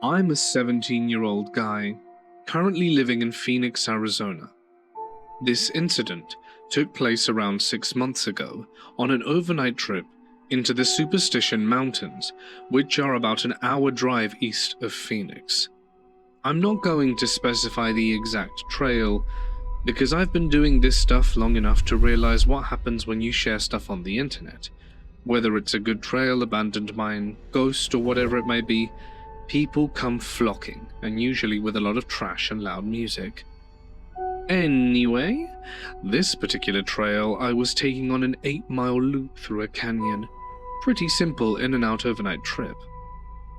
I'm a 17-year-old guy, currently living in Phoenix, Arizona. This incident took place around 6 months ago on an overnight trip into the Superstition Mountains, which are about an hour drive east of Phoenix. I'm not going to specify the exact trail, because I've been doing this stuff long enough to realize what happens when you share stuff on the internet. Whether it's a good trail, abandoned mine, ghost, or whatever it may be, people come flocking, and usually with a lot of trash and loud music. Anyway, this particular trail I was taking on an 8-mile loop through a canyon. Pretty simple in and out overnight trip.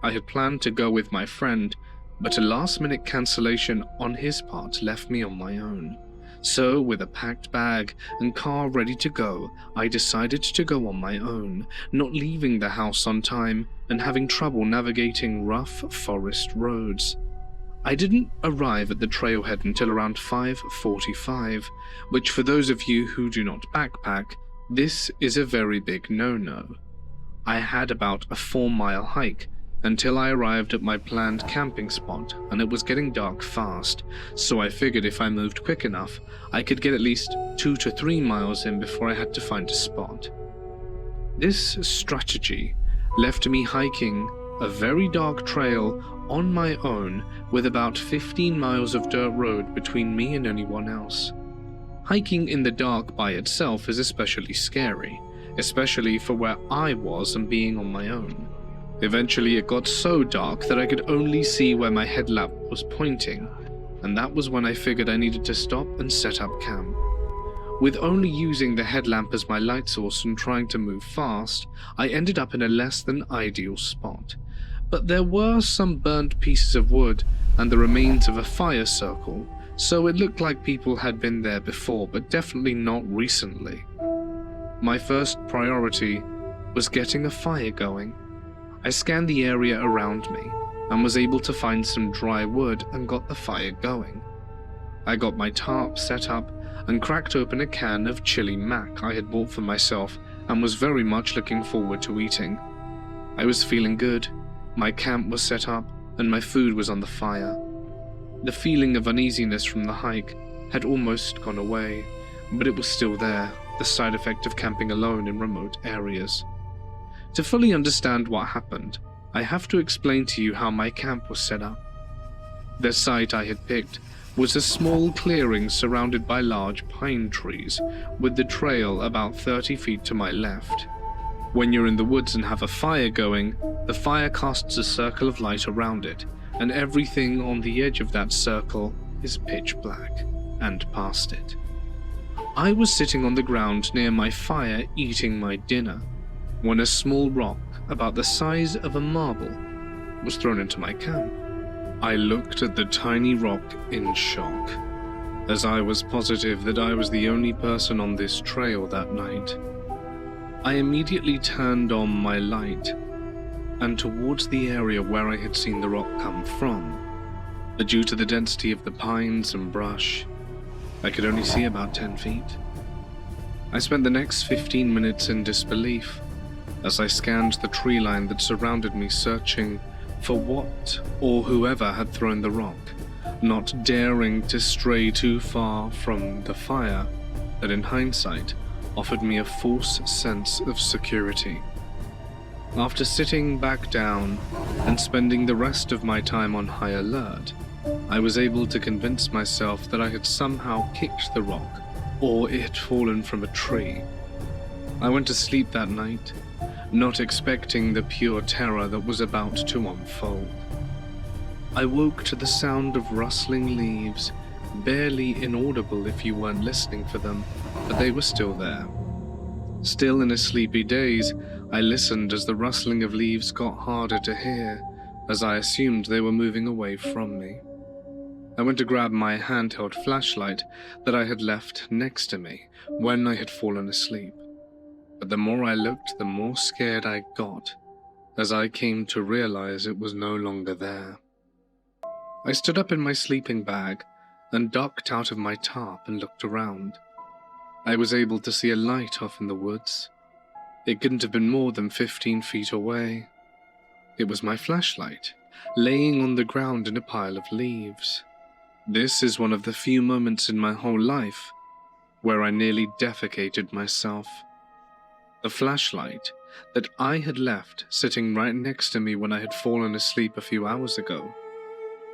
I had planned to go with my friend, but a last-minute cancellation on his part left me on my own. So, with a packed bag and car ready to go, I decided to go on my own, not leaving the house on time and having trouble navigating rough forest roads. I didn't arrive at the trailhead until around 5:45, which for those of you who do not backpack, this is a very big no-no. I had about a 4-mile hike until I arrived at my planned camping spot, and it was getting dark fast, so I figured if I moved quick enough, I could get at least 2 to 3 miles in before I had to find a spot. This strategy left me hiking a very dark trail on my own with about 15 miles of dirt road between me and anyone else. Hiking in the dark by itself is especially scary, especially for where I was and being on my own. Eventually it got so dark that I could only see where my headlamp was pointing, and that was when I figured I needed to stop and set up camp. With only using the headlamp as my light source and trying to move fast, I ended up in a less than ideal spot. But there were some burnt pieces of wood and the remains of a fire circle, so it looked like people had been there before, but definitely not recently. My first priority was getting a fire going. I scanned the area around me and was able to find some dry wood and got the fire going. I got my tarp set up and cracked open a can of chili mac I had bought for myself and was very much looking forward to eating. I was feeling good, my camp was set up, and my food was on the fire. The feeling of uneasiness from the hike had almost gone away, but it was still there, the side effect of camping alone in remote areas. To fully understand what happened, I have to explain to you how my camp was set up. The site I had picked was a small clearing surrounded by large pine trees, with the trail about 30 feet to my left. When you're in the woods and have a fire going, the fire casts a circle of light around it, and everything on the edge of that circle is pitch black, and past it. I was sitting on the ground near my fire eating my dinner, when a small rock about the size of a marble was thrown into my camp. I looked at the tiny rock in shock, as I was positive that I was the only person on this trail that night. I immediately turned on my light, and towards the area where I had seen the rock come from, but due to the density of the pines and brush, I could only see about 10 feet. I spent the next 15 minutes in disbelief, as I scanned the tree line that surrounded me, searching for what or whoever had thrown the rock, not daring to stray too far from the fire that in hindsight offered me a false sense of security. After sitting back down and spending the rest of my time on high alert, I was able to convince myself that I had somehow kicked the rock or it had fallen from a tree. I went to sleep that night, not expecting the pure terror that was about to unfold. I woke to the sound of rustling leaves, barely inaudible if you weren't listening for them, but they were still there. Still in a sleepy daze, I listened as the rustling of leaves got harder to hear, as I assumed they were moving away from me. I went to grab my handheld flashlight that I had left next to me when I had fallen asleep. But the more I looked, the more scared I got, as I came to realize it was no longer there. I stood up in my sleeping bag and ducked out of my tarp and looked around. I was able to see a light off in the woods. It couldn't have been more than 15 feet away. It was my flashlight, laying on the ground in a pile of leaves. This is one of the few moments in my whole life where I nearly defecated myself. The flashlight that I had left sitting right next to me when I had fallen asleep a few hours ago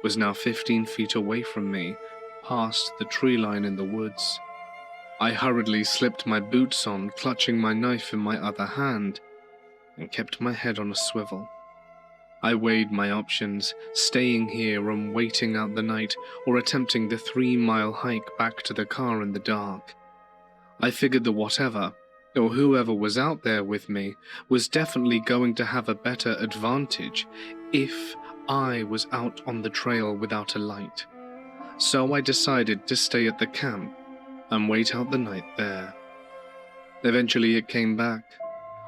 was now 15 feet away from me, past the tree line in the woods. I hurriedly slipped my boots on, clutching my knife in my other hand, and kept my head on a swivel. I weighed my options, staying here and waiting out the night, or attempting the 3-mile hike back to the car in the dark. I figured that whatever, or whoever was out there with me, was definitely going to have a better advantage if I was out on the trail without a light. So I decided to stay at the camp and wait out the night there. Eventually it came back.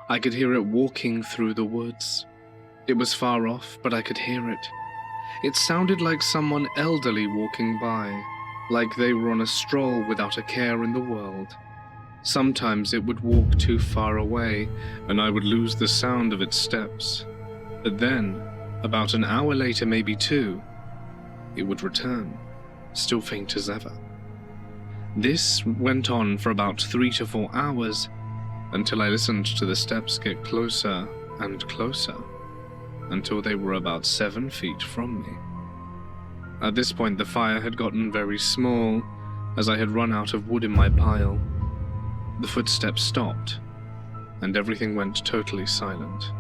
I could hear it walking through the woods. It was far off, but I could hear it. It sounded like someone elderly walking by, like they were on a stroll without a care in the world. Sometimes it would walk too far away, and I would lose the sound of its steps. But then, about an hour later, maybe 2, it would return, still faint as ever. This went on for about 3 to 4 hours, until I listened to the steps get closer and closer, until they were about 7 feet from me. At this point, the fire had gotten very small, as I had run out of wood in my pile. The footsteps stopped, and everything went totally silent.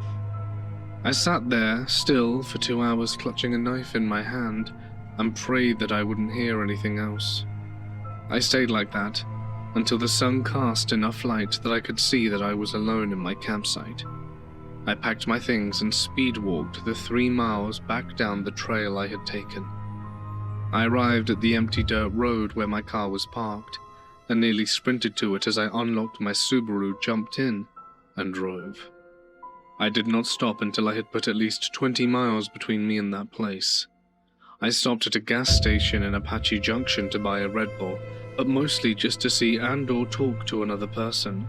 I sat there, still, for 2 hours, clutching a knife in my hand, and prayed that I wouldn't hear anything else. I stayed like that, until the sun cast enough light that I could see that I was alone in my campsite. I packed my things and speed-walked the 3 miles back down the trail I had taken. I arrived at the empty dirt road where my car was parked, and nearly sprinted to it as I unlocked my Subaru, jumped in, and drove. I did not stop until I had put at least 20 miles between me and that place. I stopped at a gas station in Apache Junction to buy a Red Bull, but mostly just to see and/or talk to another person.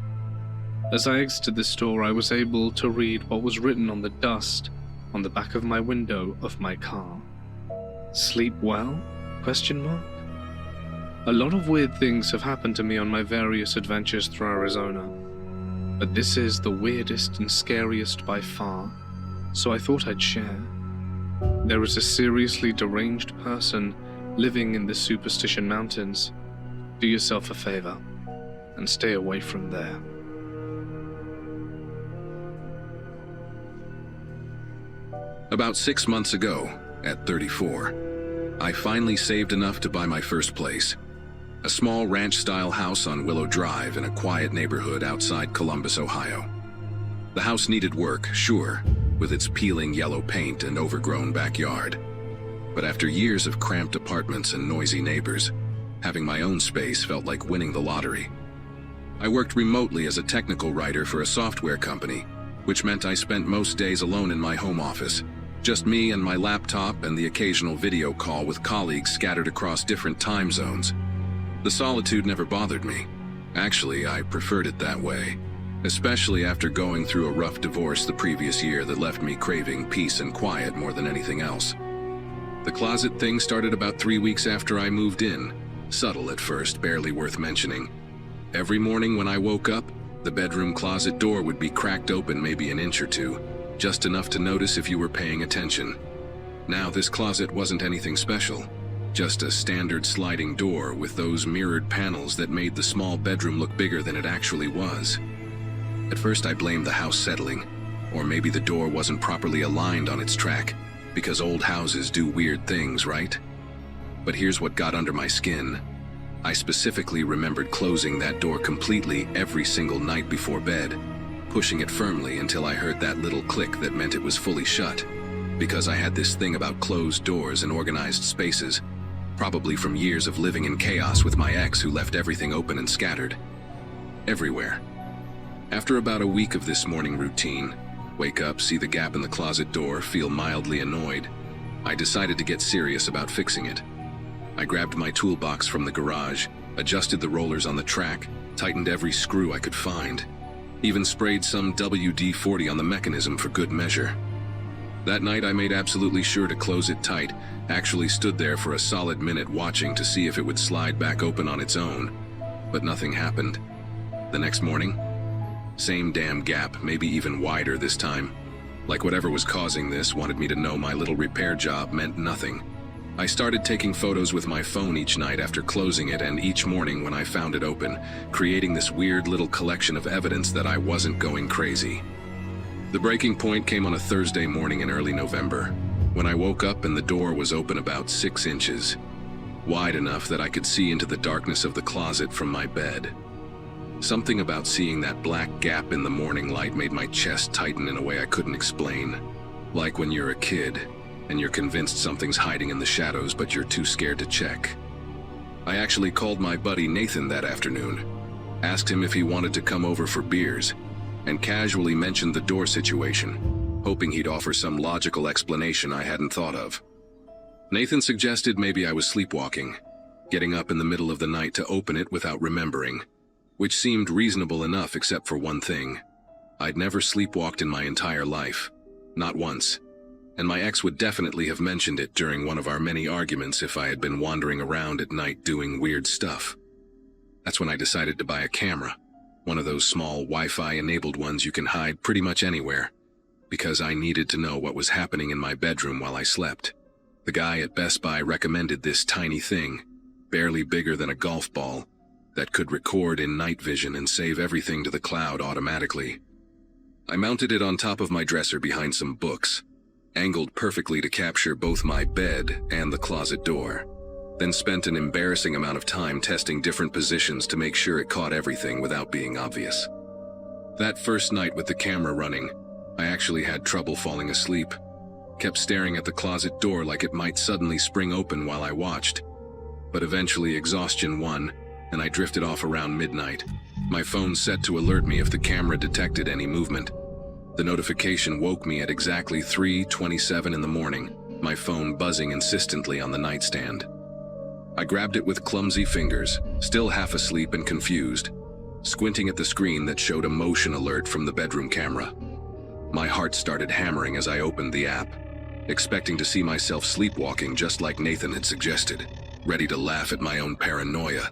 As I exited the store, I was able to read what was written on the dust on the back of my window of my car. Sleep well? ? A lot of weird things have happened to me on my various adventures through Arizona, but this is the weirdest and scariest by far, so I thought I'd share. There is a seriously deranged person living in the Superstition Mountains. Do yourself a favor and stay away from there. About 6 months ago, at 34, I finally saved enough to buy my first place. A small ranch-style house on Willow Drive in a quiet neighborhood outside Columbus, Ohio. The house needed work, sure, with its peeling yellow paint and overgrown backyard. But after years of cramped apartments and noisy neighbors, having my own space felt like winning the lottery. I worked remotely as a technical writer for a software company, which meant I spent most days alone in my home office. Just me and my laptop and the occasional video call with colleagues scattered across different time zones. The solitude never bothered me. Actually, I preferred it that way, especially after going through a rough divorce the previous year that left me craving peace and quiet more than anything else. The closet thing started about 3 weeks after I moved in. Subtle at first, barely worth mentioning. Every morning when I woke up, the bedroom closet door would be cracked open maybe an inch or two, just enough to notice if you were paying attention. Now this closet wasn't anything special, just a standard sliding door with those mirrored panels that made the small bedroom look bigger than it actually was. At first I blamed the house settling, or maybe the door wasn't properly aligned on its track, because old houses do weird things, right? But here's what got under my skin. I specifically remembered closing that door completely every single night before bed, pushing it firmly until I heard that little click that meant it was fully shut, because I had this thing about closed doors and organized spaces, probably from years of living in chaos with my ex who left everything open and scattered. Everywhere. After about a week of this morning routine, wake up, see the gap in the closet door, feel mildly annoyed, I decided to get serious about fixing it. I grabbed my toolbox from the garage, adjusted the rollers on the track, tightened every screw I could find, even sprayed some WD-40 on the mechanism for good measure. That night I made absolutely sure to close it tight, actually stood there for a solid minute watching to see if it would slide back open on its own. But nothing happened. The next morning, same damn gap, maybe even wider this time. Like whatever was causing this wanted me to know my little repair job meant nothing. I started taking photos with my phone each night after closing it and each morning when I found it open, creating this weird little collection of evidence that I wasn't going crazy. The breaking point came on a Thursday morning in early November, when I woke up and the door was open about 6 inches, wide enough that I could see into the darkness of the closet from my bed. Something about seeing that black gap in the morning light made my chest tighten in a way I couldn't explain. Like when you're a kid, and you're convinced something's hiding in the shadows but you're too scared to check. I actually called my buddy Nathan that afternoon, asked him if he wanted to come over for beers, and casually mentioned the door situation, hoping he'd offer some logical explanation I hadn't thought of. Nathan suggested maybe I was sleepwalking, getting up in the middle of the night to open it without remembering, which seemed reasonable enough except for one thing. I'd never sleepwalked in my entire life, not once, and my ex would definitely have mentioned it during one of our many arguments if I had been wandering around at night doing weird stuff. That's when I decided to buy a camera, one of those small Wi-Fi enabled ones you can hide pretty much anywhere, because I needed to know what was happening in my bedroom while I slept. The guy at Best Buy recommended this tiny thing, barely bigger than a golf ball, that could record in night vision and save everything to the cloud automatically. I mounted it on top of my dresser behind some books, angled perfectly to capture both my bed and the closet door, then spent an embarrassing amount of time testing different positions to make sure it caught everything without being obvious. That first night with the camera running, I actually had trouble falling asleep. Kept staring at the closet door like it might suddenly spring open while I watched. But eventually exhaustion won, and I drifted off around midnight, my phone set to alert me if the camera detected any movement. The notification woke me at exactly 3:27 in the morning, my phone buzzing insistently on the nightstand. I grabbed it with clumsy fingers, still half asleep and confused, squinting at the screen that showed a motion alert from the bedroom camera. My heart started hammering as I opened the app, expecting to see myself sleepwalking just like Nathan had suggested, ready to laugh at my own paranoia,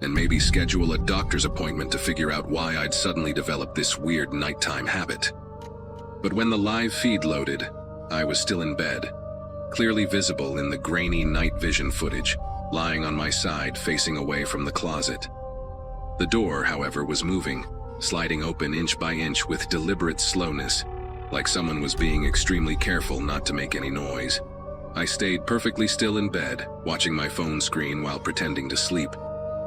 and maybe schedule a doctor's appointment to figure out why I'd suddenly developed this weird nighttime habit. But when the live feed loaded, I was still in bed, clearly visible in the grainy night vision footage, lying on my side facing away from the closet. The door, however, was moving, sliding open inch by inch with deliberate slowness, like someone was being extremely careful not to make any noise. I stayed perfectly still in bed, watching my phone screen while pretending to sleep,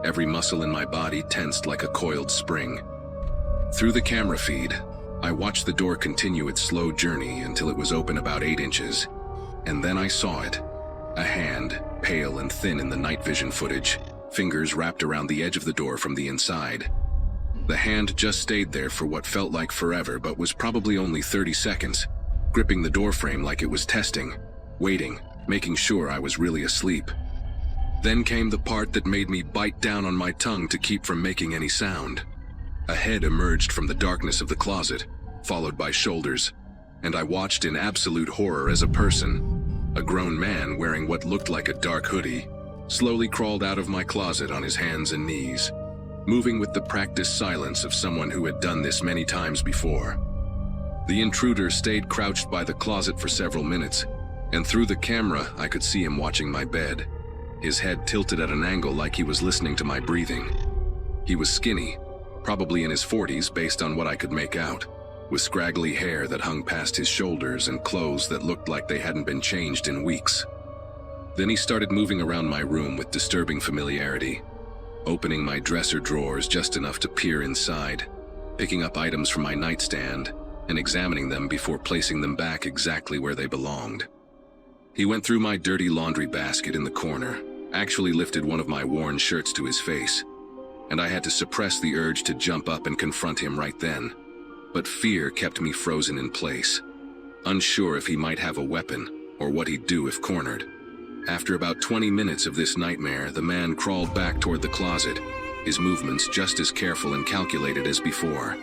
every muscle in my body tensed like a coiled spring. Through the camera feed, I watched the door continue its slow journey until it was open about 8 inches, and then I saw it. A hand, pale and thin in the night vision footage, fingers wrapped around the edge of the door from the inside. The hand just stayed there for what felt like forever but was probably only 30 seconds, gripping the doorframe like it was testing, waiting, making sure I was really asleep. Then came the part that made me bite down on my tongue to keep from making any sound. A head emerged from the darkness of the closet, followed by shoulders, and I watched in absolute horror as a person, a grown man wearing what looked like a dark hoodie, slowly crawled out of my closet on his hands and knees, moving with the practiced silence of someone who had done this many times before. The intruder stayed crouched by the closet for several minutes, and through the camera I could see him watching my bed, his head tilted at an angle like he was listening to my breathing. He was skinny, probably in his 40s based on what I could make out, with scraggly hair that hung past his shoulders and clothes that looked like they hadn't been changed in weeks. Then he started moving around my room with disturbing familiarity, opening my dresser drawers just enough to peer inside, picking up items from my nightstand and examining them before placing them back exactly where they belonged. He went through my dirty laundry basket in the corner, actually lifted one of my worn shirts to his face, and I had to suppress the urge to jump up and confront him right then. But fear kept me frozen in place, unsure if he might have a weapon or what he'd do if cornered. After about 20 minutes of this nightmare, the man crawled back toward the closet, his movements just as careful and calculated as before.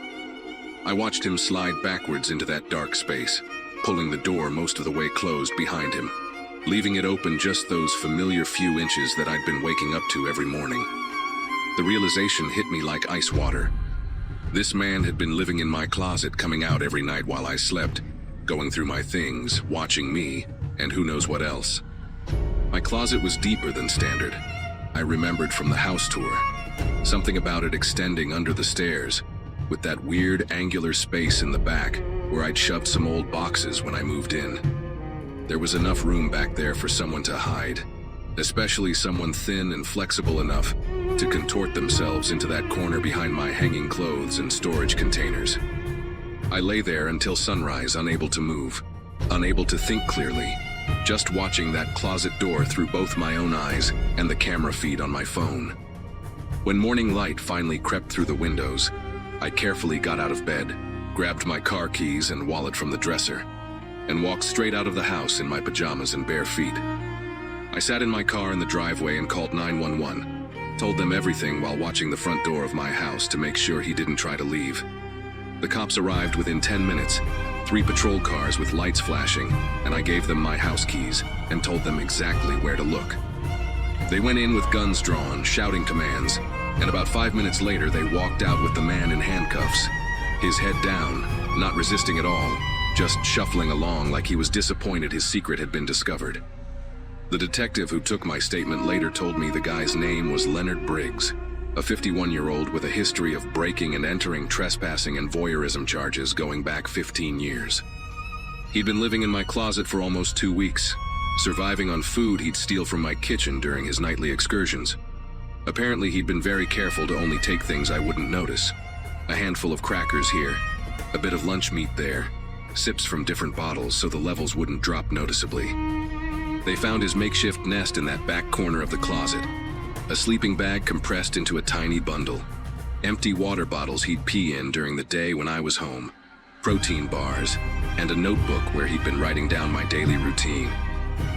I watched him slide backwards into that dark space, pulling the door most of the way closed behind him, leaving it open just those familiar few inches that I'd been waking up to every morning. The realization hit me like ice water. This man had been living in my closet, coming out every night while I slept, going through my things, watching me, and who knows what else. My closet was deeper than standard. I remembered from the house tour. Something about it extending under the stairs, with that weird angular space in the back where I'd shoved some old boxes when I moved in. There was enough room back there for someone to hide, especially someone thin and flexible enough to contort themselves into that corner behind my hanging clothes and storage containers. I lay there until sunrise, unable to move, unable to think clearly, just watching that closet door through both my own eyes and the camera feed on my phone. When morning light finally crept through the windows, I carefully got out of bed, grabbed my car keys and wallet from the dresser, and walked straight out of the house in my pajamas and bare feet. I sat in my car in the driveway and called 911, told them everything while watching the front door of my house to make sure he didn't try to leave. The cops arrived within 10 minutes, 3 patrol cars with lights flashing, and I gave them my house keys and told them exactly where to look. They went in with guns drawn, shouting commands, and about 5 minutes later they walked out with the man in handcuffs, his head down, not resisting at all, just shuffling along like he was disappointed his secret had been discovered. The detective who took my statement later told me the guy's name was Leonard Briggs, a 51-year-old with a history of breaking and entering, trespassing and voyeurism charges going back 15 years. He'd been living in my closet for almost 2 weeks, surviving on food he'd steal from my kitchen during his nightly excursions. Apparently he'd been very careful to only take things I wouldn't notice. A handful of crackers here, a bit of lunch meat there, sips from different bottles so the levels wouldn't drop noticeably. They found his makeshift nest in that back corner of the closet, a sleeping bag compressed into a tiny bundle, empty water bottles he'd pee in during the day when I was home, protein bars, and a notebook where he'd been writing down my daily routine.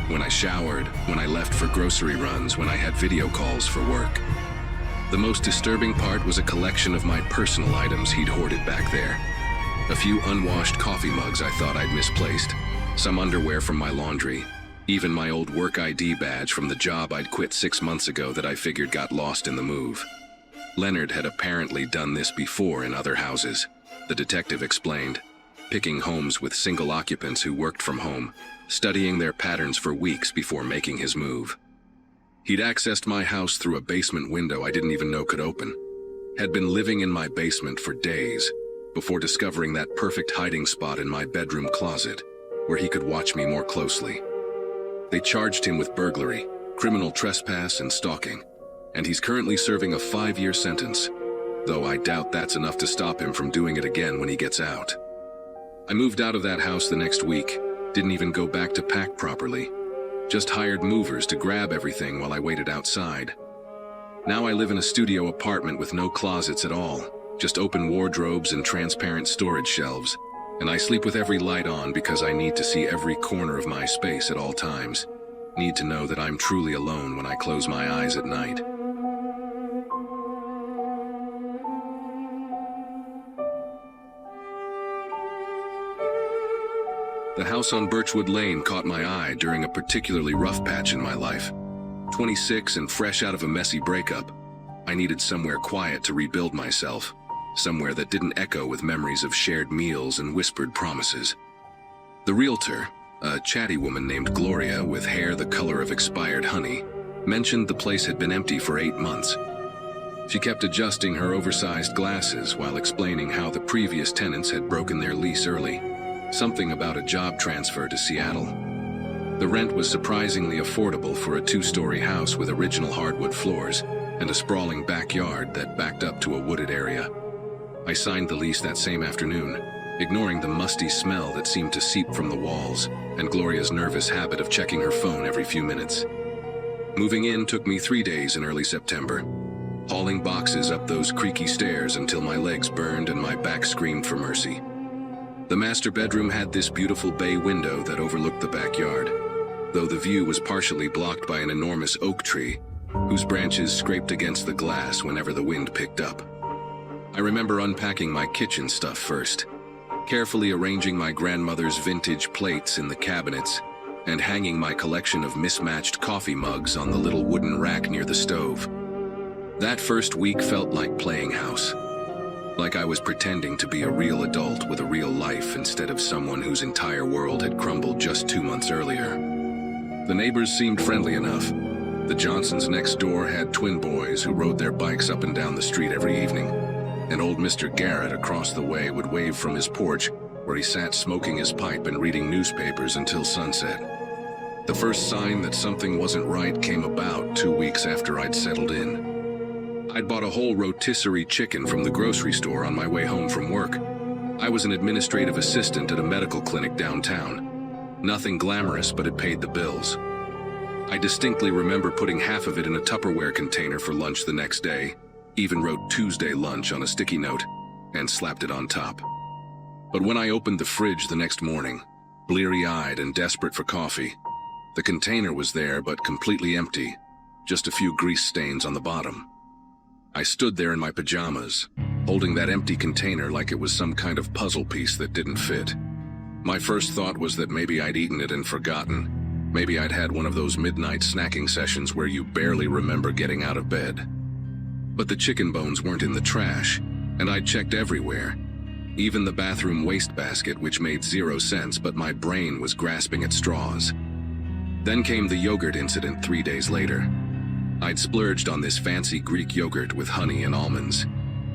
When I showered, when I left for grocery runs, when I had video calls for work. The most disturbing part was a collection of my personal items he'd hoarded back there. A few unwashed coffee mugs I thought I'd misplaced, some underwear from my laundry, even my old work ID badge from the job I'd quit 6 months ago that I figured got lost in the move. Leonard had apparently done this before in other houses, the detective explained, picking homes with single occupants who worked from home, studying their patterns for weeks before making his move. He'd accessed my house through a basement window I didn't even know could open, had been living in my basement for days before discovering that perfect hiding spot in my bedroom closet where he could watch me more closely. They charged him with burglary, criminal trespass, and stalking, and he's currently serving a 5-year sentence, though I doubt that's enough to stop him from doing it again when he gets out. I moved out of that house the next week, didn't even go back to pack properly, just hired movers to grab everything while I waited outside. Now I live in a studio apartment with no closets at all, just open wardrobes and transparent storage shelves, and I sleep with every light on because I need to see every corner of my space at all times. Need to know that I'm truly alone when I close my eyes at night. The house on Birchwood Lane caught my eye during a particularly rough patch in my life. 26 and fresh out of a messy breakup, I needed somewhere quiet to rebuild myself, somewhere that didn't echo with memories of shared meals and whispered promises. The realtor, a chatty woman named Gloria with hair the color of expired honey, mentioned the place had been empty for 8 months. She kept adjusting her oversized glasses while explaining how the previous tenants had broken their lease early, something about a job transfer to Seattle. The rent was surprisingly affordable for a 2-story house with original hardwood floors and a sprawling backyard that backed up to a wooded area. I signed the lease that same afternoon, ignoring the musty smell that seemed to seep from the walls and Gloria's nervous habit of checking her phone every few minutes. Moving in took me 3 days in early September, hauling boxes up those creaky stairs until my legs burned and my back screamed for mercy. The master bedroom had this beautiful bay window that overlooked the backyard, though the view was partially blocked by an enormous oak tree whose branches scraped against the glass whenever the wind picked up. I remember unpacking my kitchen stuff first, carefully arranging my grandmother's vintage plates in the cabinets and hanging my collection of mismatched coffee mugs on the little wooden rack near the stove. That first week felt like playing house, like I was pretending to be a real adult with a real life instead of someone whose entire world had crumbled just 2 months earlier. The neighbors seemed friendly enough. The Johnsons next door had twin boys who rode their bikes up and down the street every evening, and old Mr. Garrett across the way would wave from his porch where he sat smoking his pipe and reading newspapers until sunset. The first sign that something wasn't right came about 2 weeks after I'd settled in. I'd bought a whole rotisserie chicken from the grocery store on my way home from work. I was an administrative assistant at a medical clinic downtown. Nothing glamorous, but it paid the bills. I distinctly remember putting half of it in a Tupperware container for lunch the next day, even wrote Tuesday lunch on a sticky note, and slapped it on top. But when I opened the fridge the next morning, bleary-eyed and desperate for coffee, the container was there but completely empty, just a few grease stains on the bottom. I stood there in my pajamas, holding that empty container like it was some kind of puzzle piece that didn't fit. My first thought was that maybe I'd eaten it and forgotten. Maybe I'd had one of those midnight snacking sessions where you barely remember getting out of bed. But the chicken bones weren't in the trash, and I'd checked everywhere. Even the bathroom wastebasket, which made 0 sense, but my brain was grasping at straws. Then came the yogurt incident 3 days later. I'd splurged on this fancy Greek yogurt with honey and almonds,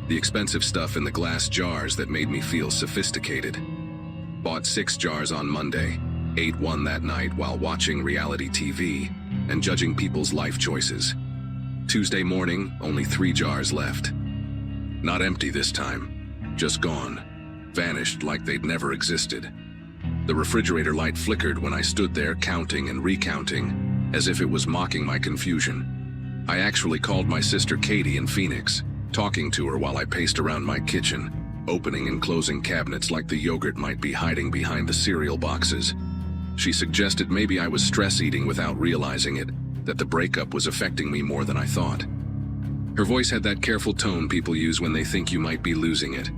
the expensive stuff in the glass jars that made me feel sophisticated. Bought 6 jars on Monday, ate 1 that night while watching reality TV and judging people's life choices. Tuesday morning, only 3 jars left. Not empty this time, just gone, vanished like they'd never existed. The refrigerator light flickered when I stood there counting and recounting, as if it was mocking my confusion. I actually called my sister Katie in Phoenix, talking to her while I paced around my kitchen, opening and closing cabinets like the yogurt might be hiding behind the cereal boxes. She suggested maybe I was stress eating without realizing it, that the breakup was affecting me more than I thought. Her voice had that careful tone people use when they think you might be losing it,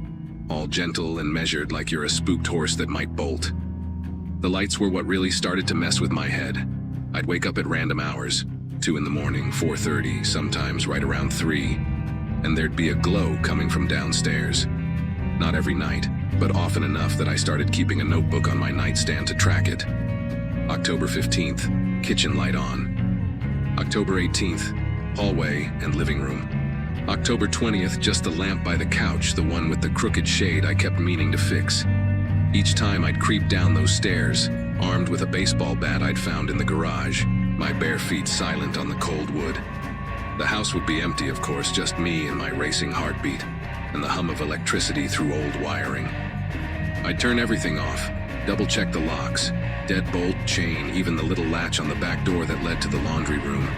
all gentle and measured like you're a spooked horse that might bolt. The lights were what really started to mess with my head. I'd wake up at random hours, 2 in the morning, 4:30, sometimes right around 3, and there'd be a glow coming from downstairs. Not every night, but often enough that I started keeping a notebook on my nightstand to track it. October 15th, kitchen light on. October 18th, hallway and living room. October 20th, just the lamp by the couch, the one with the crooked shade I kept meaning to fix. Each time I'd creep down those stairs, armed with a baseball bat I'd found in the garage, my bare feet silent on the cold wood. The house would be empty, of course, just me and my racing heartbeat, and the hum of electricity through old wiring. I'd turn everything off, double-check the locks, deadbolt, chain, even the little latch on the back door that led to the laundry room,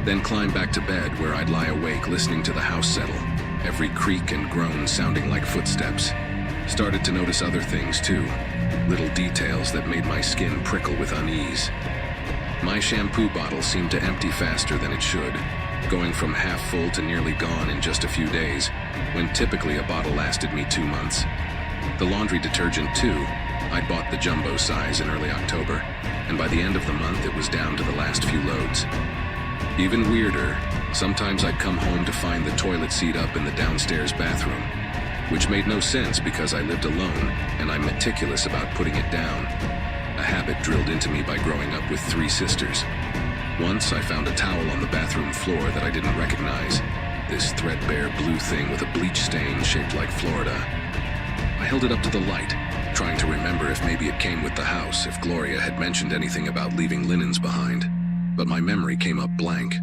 then climb back to bed where I'd lie awake listening to the house settle, every creak and groan sounding like footsteps. Started to notice other things too, little details that made my skin prickle with unease. My shampoo bottle seemed to empty faster than it should, going from half full to nearly gone in just a few days, when typically a bottle lasted me 2 months. The laundry detergent too, I'd bought the jumbo size in early October, and by the end of the month it was down to the last few loads. Even weirder, sometimes I'd come home to find the toilet seat up in the downstairs bathroom, which made no sense because I lived alone and I'm meticulous about putting it down, a habit drilled into me by growing up with 3 sisters. Once I found a towel on the bathroom floor that I didn't recognize, this threadbare blue thing with a bleach stain shaped like Florida. I held it up to the light, trying to remember if maybe it came with the house, if Gloria had mentioned anything about leaving linens behind, but my memory came up blank.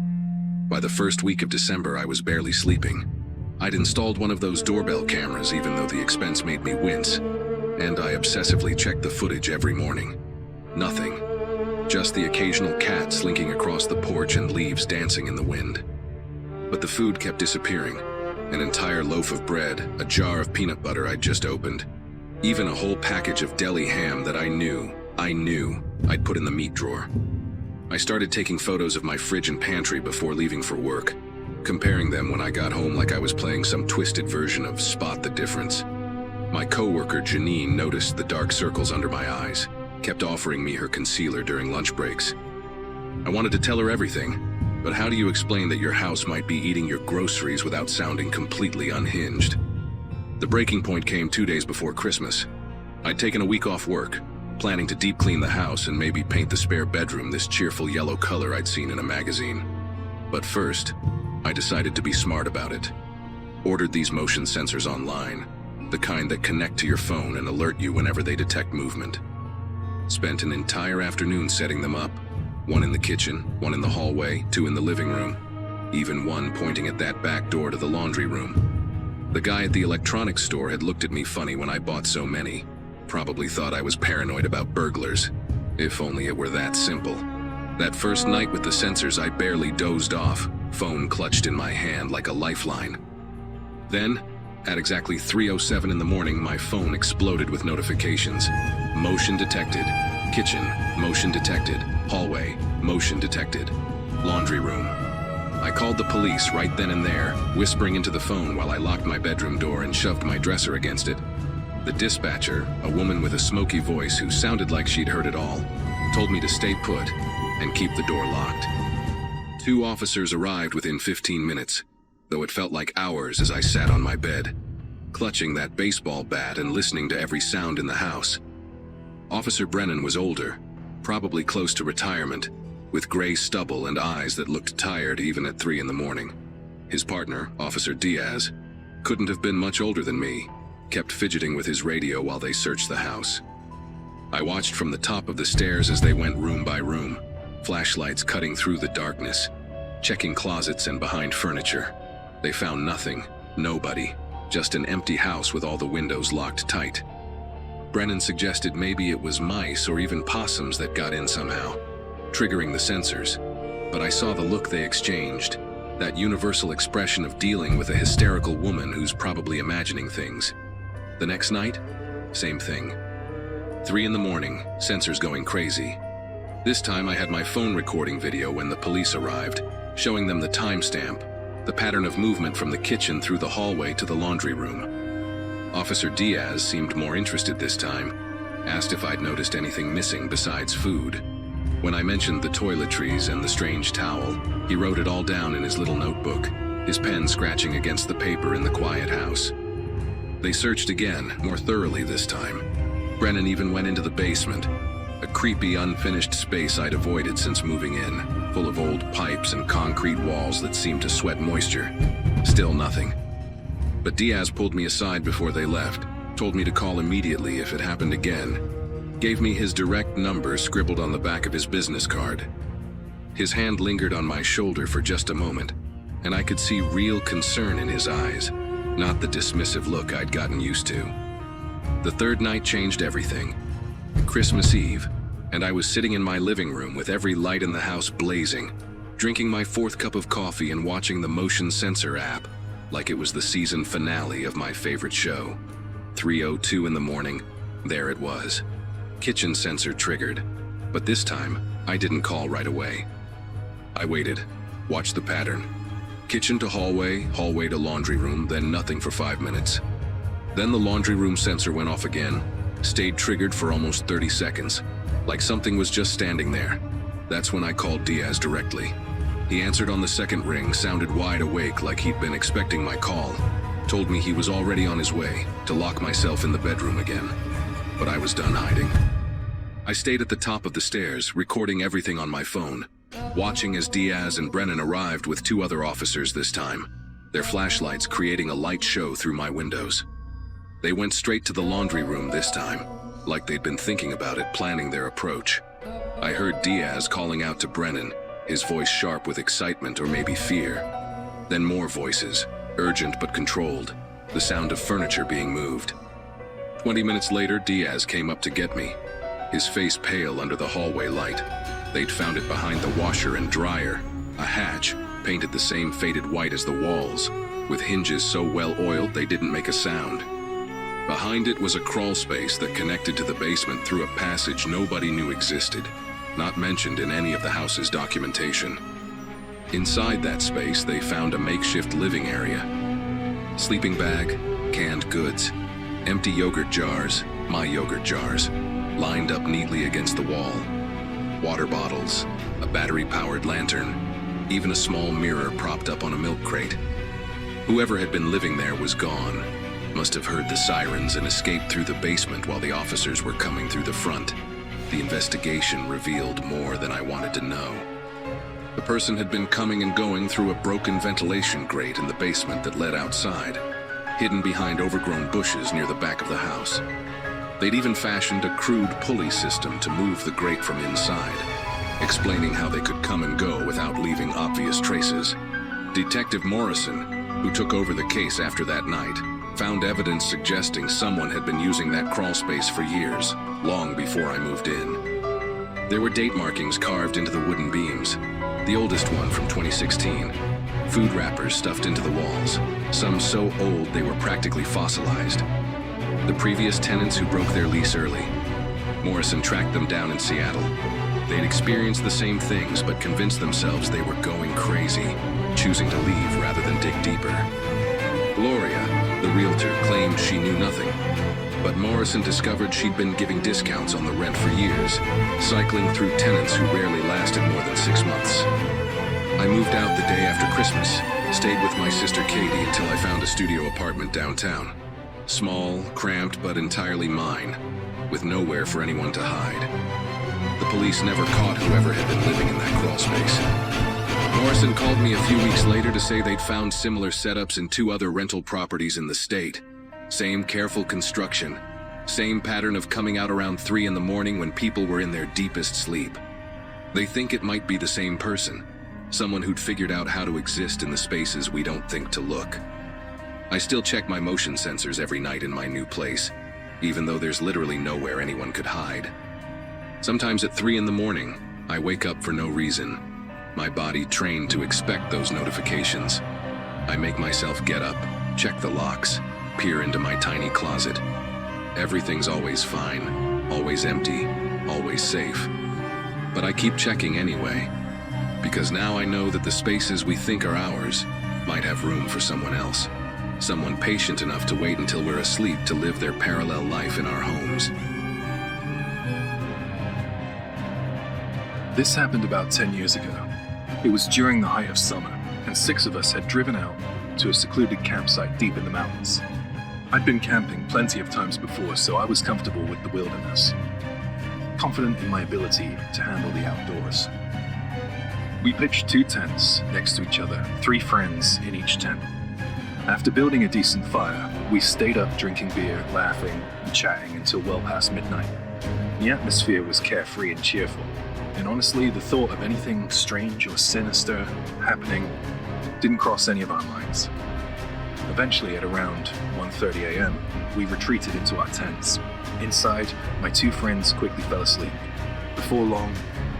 By the first week of December, I was barely sleeping. I'd installed one of those doorbell cameras even though the expense made me wince, and I obsessively checked the footage every morning. Nothing. Just the occasional cat slinking across the porch and leaves dancing in the wind. But the food kept disappearing. An entire loaf of bread, a jar of peanut butter I'd just opened, even a whole package of deli ham that I knew I'd put in the meat drawer. I started taking photos of my fridge and pantry before leaving for work, comparing them when I got home like I was playing some twisted version of Spot the Difference. My coworker Janine noticed the dark circles under my eyes, kept offering me her concealer during lunch breaks. I wanted to tell her everything, but how do you explain that your house might be eating your groceries without sounding completely unhinged? The breaking point came 2 days before Christmas. I'd taken a week off work, planning to deep clean the house and maybe paint the spare bedroom this cheerful yellow color I'd seen in a magazine. But first, I decided to be smart about it. Ordered these motion sensors online, the kind that connect to your phone and alert you whenever they detect movement. Spent an entire afternoon setting them up, one in the kitchen, one in the hallway, 2 in the living room, even one pointing at that back door to the laundry room. The guy at the electronics store had looked at me funny when I bought so many. Probably thought I was paranoid about burglars. If only it were that simple. That first night with the sensors, I barely dozed off, phone clutched in my hand like a lifeline. Then, at exactly 3:07 in the morning, my phone exploded with notifications. Motion detected. Kitchen, motion detected. Hallway, motion detected. Laundry room. I called the police right then and there, whispering into the phone while I locked my bedroom door and shoved my dresser against it. The dispatcher, a woman with a smoky voice who sounded like she'd heard it all, told me to stay put and keep the door locked. 2 officers arrived within 15 minutes, though it felt like hours as I sat on my bed, clutching that baseball bat and listening to every sound in the house. Officer Brennan was older, probably close to retirement, with gray stubble and eyes that looked tired even at 3 in the morning. His partner, Officer Diaz, couldn't have been much older than me, kept fidgeting with his radio while they searched the house. I watched from the top of the stairs as they went room by room, flashlights cutting through the darkness, checking closets and behind furniture. They found nothing, nobody, just an empty house with all the windows locked tight. Brennan suggested maybe it was mice or even possums that got in somehow, triggering the sensors, but I saw the look they exchanged, that universal expression of dealing with a hysterical woman who's probably imagining things. The next night, same thing. 3 in the morning, sensors going crazy. This time I had my phone recording video when the police arrived, showing them the timestamp, the pattern of movement from the kitchen through the hallway to the laundry room. Officer Diaz seemed more interested this time, asked if I'd noticed anything missing besides food. When I mentioned the toiletries and the strange towel, he wrote it all down in his little notebook, his pen scratching against the paper in the quiet house. They searched again, more thoroughly this time. Brennan even went into the basement, a creepy, unfinished space I'd avoided since moving in, full of old pipes and concrete walls that seemed to sweat moisture. Still nothing. But Diaz pulled me aside before they left, told me to call immediately if it happened again, gave me his direct number scribbled on the back of his business card. His hand lingered on my shoulder for just a moment, and I could see real concern in his eyes, not the dismissive look I'd gotten used to. The third night changed everything. Christmas Eve, and I was sitting in my living room with every light in the house blazing, drinking my 4th cup of coffee and watching the motion sensor app like it was the season finale of my favorite show. 3:02 in the morning, there it was. Kitchen sensor triggered, but this time I didn't call right away. I waited, watched the pattern. Kitchen to hallway, hallway to laundry room, then nothing for 5 minutes. Then the laundry room sensor went off again, stayed triggered for almost 30 seconds, like something was just standing there. That's when I called Diaz directly. He answered on the second ring, sounded wide awake like he'd been expecting my call, told me he was already on his way, to lock myself in the bedroom again. But I was done hiding. I stayed at the top of the stairs, recording everything on my phone, watching as Diaz and Brennan arrived with 2 other officers this time, their flashlights creating a light show through my windows. They went straight to the laundry room this time, like they'd been thinking about it, planning their approach. I heard Diaz calling out to Brennan, his voice sharp with excitement or maybe fear. Then more voices, urgent but controlled, the sound of furniture being moved. 20 minutes later, Diaz came up to get me, his face pale under the hallway light. They'd found it behind the washer and dryer, a hatch painted the same faded white as the walls, with hinges so well oiled they didn't make a sound. Behind it was a crawl space that connected to the basement through a passage nobody knew existed, not mentioned in any of the house's documentation. Inside that space, they found a makeshift living area. Sleeping bag, canned goods, Empty yogurt jars, my yogurt jars, lined up neatly against the wall. Water bottles, a battery-powered lantern, even a small mirror propped up on a milk crate. Whoever had been living there was gone. Must have heard the sirens and escaped through the basement while the officers were coming through the front. The investigation revealed more than I wanted to know. The person had been coming and going through a broken ventilation grate in the basement that led outside, hidden behind overgrown bushes near the back of the house. They'd even fashioned a crude pulley system to move the grate from inside, explaining how they could come and go without leaving obvious traces. Detective Morrison, who took over the case after that night, found evidence suggesting someone had been using that crawl space for years, long before I moved in. There were date markings carved into the wooden beams, the oldest one from 2016. Food wrappers stuffed into the walls, some so old they were practically fossilized. The previous tenants who broke their lease early. Morrison tracked them down in Seattle. They'd experienced the same things but convinced themselves they were going crazy, choosing to leave rather than dig deeper. Gloria, the realtor, claimed she knew nothing, but Morrison discovered she'd been giving discounts on the rent for years, cycling through tenants who rarely lasted more than 6 months. I moved out the day after Christmas, stayed with my sister Katie until I found a studio apartment downtown. Small, cramped, but entirely mine, with nowhere for anyone to hide. The police never caught whoever had been living in that crawl space. Morrison called me a few weeks later to say they'd found similar setups in 2 other rental properties in the state. Same careful construction, same pattern of coming out around 3 in the morning when people were in their deepest sleep. They think it might be the same person, someone who'd figured out how to exist in the spaces we don't think to look. I still check my motion sensors every night in my new place, even though there's literally nowhere anyone could hide. Sometimes at 3 in the morning, I wake up for no reason, my body trained to expect those notifications. I make myself get up, check the locks, peer into my tiny closet. Everything's always fine, always empty, always safe. But I keep checking anyway, because now I know that the spaces we think are ours might have room for someone else. Someone patient enough to wait until we're asleep to live their parallel life in our homes. This happened about 10 years ago. It was during the height of summer, and 6 of us had driven out to a secluded campsite deep in the mountains. I'd been camping plenty of times before, so I was comfortable with the wilderness, confident in my ability to handle the outdoors. We pitched 2 tents next to each other, 3 friends in each tent. After building a decent fire, we stayed up drinking beer, laughing, and chatting until well past midnight. The atmosphere was carefree and cheerful, and honestly, the thought of anything strange or sinister happening didn't cross any of our minds. Eventually, at around 1:30 a.m., we retreated into our tents. Inside, my 2 friends quickly fell asleep. Before long,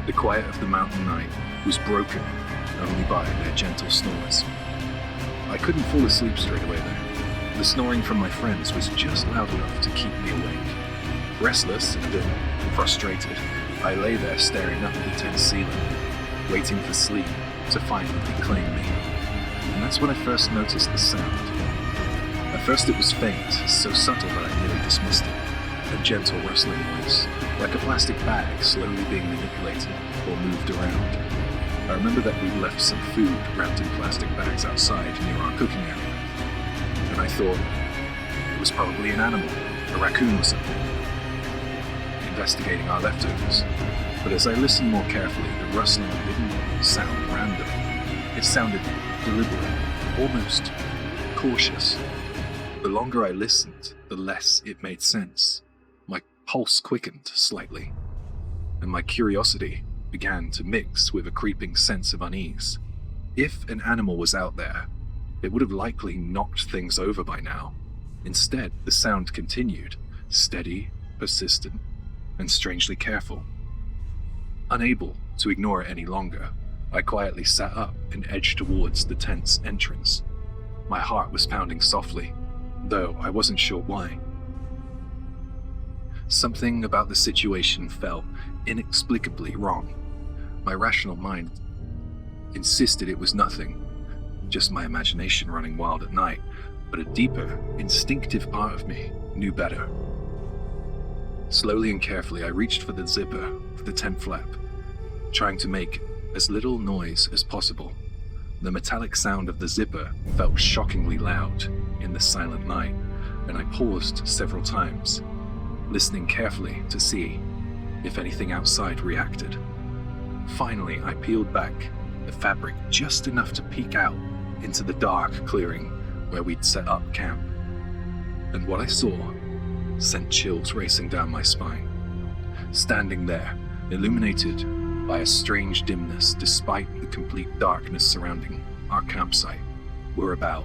the quiet of the mountain night was broken only by their gentle snores. I couldn't fall asleep straight away though. The snoring from my friends was just loud enough to keep me awake. Restless and frustrated, I lay there staring up at the tent ceiling, waiting for sleep to finally claim me. And that's when I first noticed the sound. At first it was faint, so subtle that I nearly dismissed it. A gentle rustling noise, like a plastic bag slowly being manipulated or moved around. I remember that we left some food wrapped in plastic bags outside near our cooking area, and I thought it was probably an animal, a raccoon or something, investigating our leftovers. But as I listened more carefully, the rustling didn't sound random. It sounded deliberate, almost cautious. The longer I listened, the less it made sense. My pulse quickened slightly, and my curiosity began to mix with a creeping sense of unease. If an animal was out there, it would have likely knocked things over by now. Instead, the sound continued, steady, persistent, and strangely careful. Unable to ignore it any longer, I quietly sat up and edged towards the tent's entrance. My heart was pounding softly, though I wasn't sure why. Something about the situation felt inexplicably wrong. My rational mind insisted it was nothing, just my imagination running wild at night, but a deeper, instinctive part of me knew better. Slowly and carefully, I reached for the zipper of the tent flap, trying to make as little noise as possible. The metallic sound of the zipper felt shockingly loud in the silent night, and I paused several times, listening carefully to see if anything outside reacted. Finally, I peeled back the fabric just enough to peek out into the dark clearing where we'd set up camp. And what I saw sent chills racing down my spine. Standing there, illuminated by a strange dimness despite the complete darkness surrounding our campsite, were about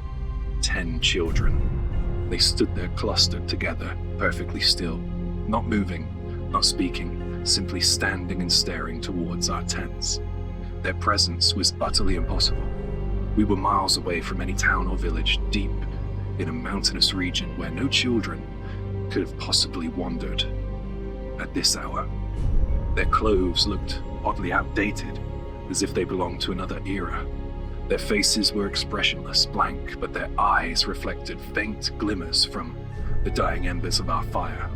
10 children. They stood there clustered together, perfectly still, not moving, not speaking, simply standing and staring towards our tents. Their presence was utterly impossible. We were miles away from any town or village, deep in a mountainous region where no children could have possibly wandered at this hour. Their clothes looked oddly outdated, as if they belonged to another era. Their faces were expressionless, blank, but their eyes reflected faint glimmers from the dying embers of our fire.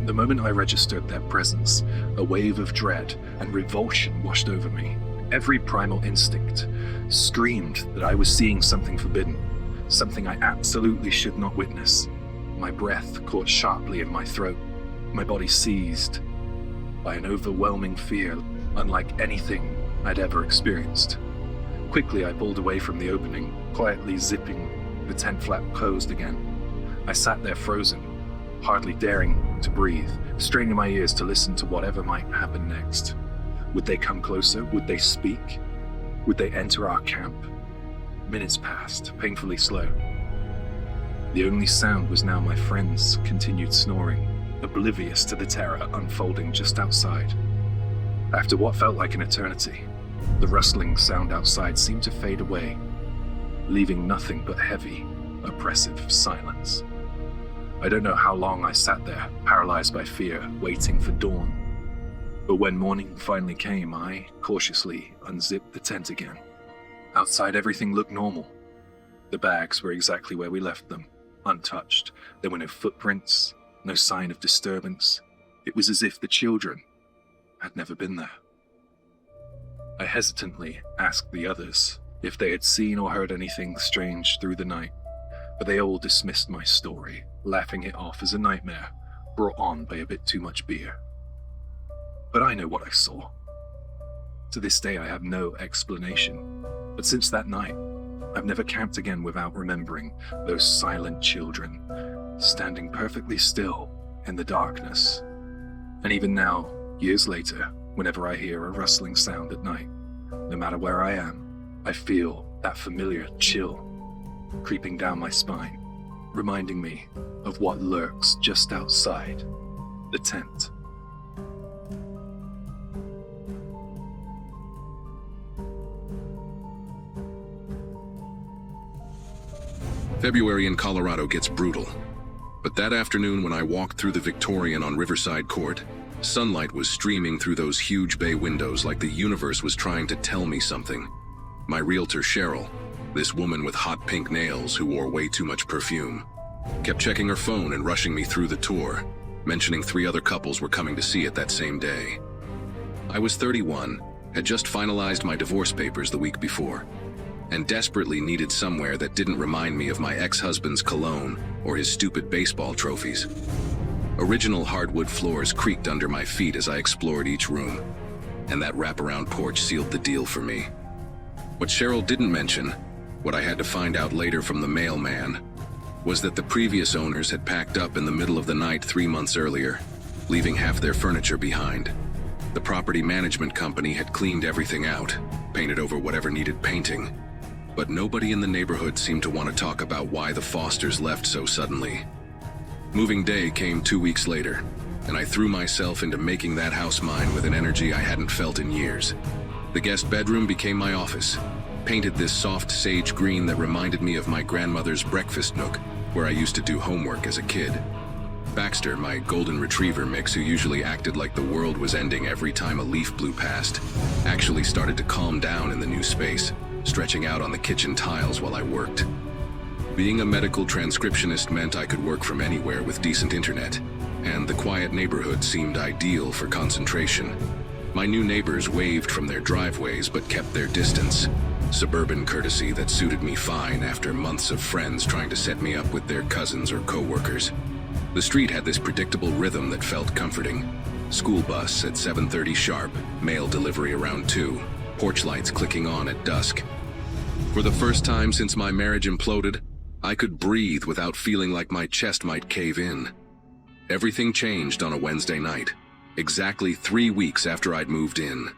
The moment I registered their presence, a wave of dread and revulsion washed over me. Every primal instinct screamed that I was seeing something forbidden, something I absolutely should not witness. My breath caught sharply in my throat, my body seized by an overwhelming fear unlike anything I'd ever experienced. Quickly, I pulled away from the opening, quietly zipping the tent flap closed again. I sat there frozen, hardly daring to breathe, straining my ears to listen to whatever might happen next. Would they come closer? Would they speak? Would they enter our camp? Minutes passed, painfully slow. The only sound was now my friend's continued snoring, oblivious to the terror unfolding just outside. After what felt like an eternity, the rustling sound outside seemed to fade away, leaving nothing but heavy, oppressive silence. I don't know how long I sat there, paralyzed by fear, waiting for dawn. But when morning finally came, I cautiously unzipped the tent again. Outside, everything looked normal. The bags were exactly where we left them, untouched. There were no footprints, no sign of disturbance. It was as if the children had never been there. I hesitantly asked the others if they had seen or heard anything strange through the night, but they all dismissed my story, laughing it off as a nightmare brought on by a bit too much beer. But I know what I saw. To this day, I have no explanation, but since that night, I've never camped again without remembering those silent children, standing perfectly still in the darkness. And even now, years later, whenever I hear a rustling sound at night, no matter where I am, I feel that familiar chill creeping down my spine, reminding me of what lurks just outside the tent. February in Colorado gets brutal. But that afternoon when I walked through the Victorian on Riverside Court, sunlight was streaming through those huge bay windows like the universe was trying to tell me something. My realtor, Cheryl, this woman with hot pink nails who wore way too much perfume, kept checking her phone and rushing me through the tour, mentioning 3 other couples were coming to see it that same day. I was 31, had just finalized my divorce papers the week before, and desperately needed somewhere that didn't remind me of my ex-husband's cologne or his stupid baseball trophies. Original hardwood floors creaked under my feet as I explored each room, and that wraparound porch sealed the deal for me. What Cheryl didn't mention, what I had to find out later from the mailman, was that the previous owners had packed up in the middle of the night 3 months earlier, leaving half their furniture behind. The property management company had cleaned everything out, painted over whatever needed painting, but nobody in the neighborhood seemed to want to talk about why the Fosters left so suddenly. Moving day came 2 weeks later, and I threw myself into making that house mine with an energy I hadn't felt in years. The guest bedroom became my office, painted this soft sage green that reminded me of my grandmother's breakfast nook, where I used to do homework as a kid. Baxter, my golden retriever mix who usually acted like the world was ending every time a leaf blew past, actually started to calm down in the new space, stretching out on the kitchen tiles while I worked. Being a medical transcriptionist meant I could work from anywhere with decent internet, and the quiet neighborhood seemed ideal for concentration. My new neighbors waved from their driveways but kept their distance. Suburban courtesy that suited me fine after months of friends trying to set me up with their cousins or co-workers. The street had this predictable rhythm that felt comforting. School bus at 7:30 sharp, mail delivery around 2, porch lights clicking on at dusk. For the first time since my marriage imploded, I could breathe without feeling like my chest might cave in. Everything changed on a Wednesday night, exactly 3 weeks after I'd moved in.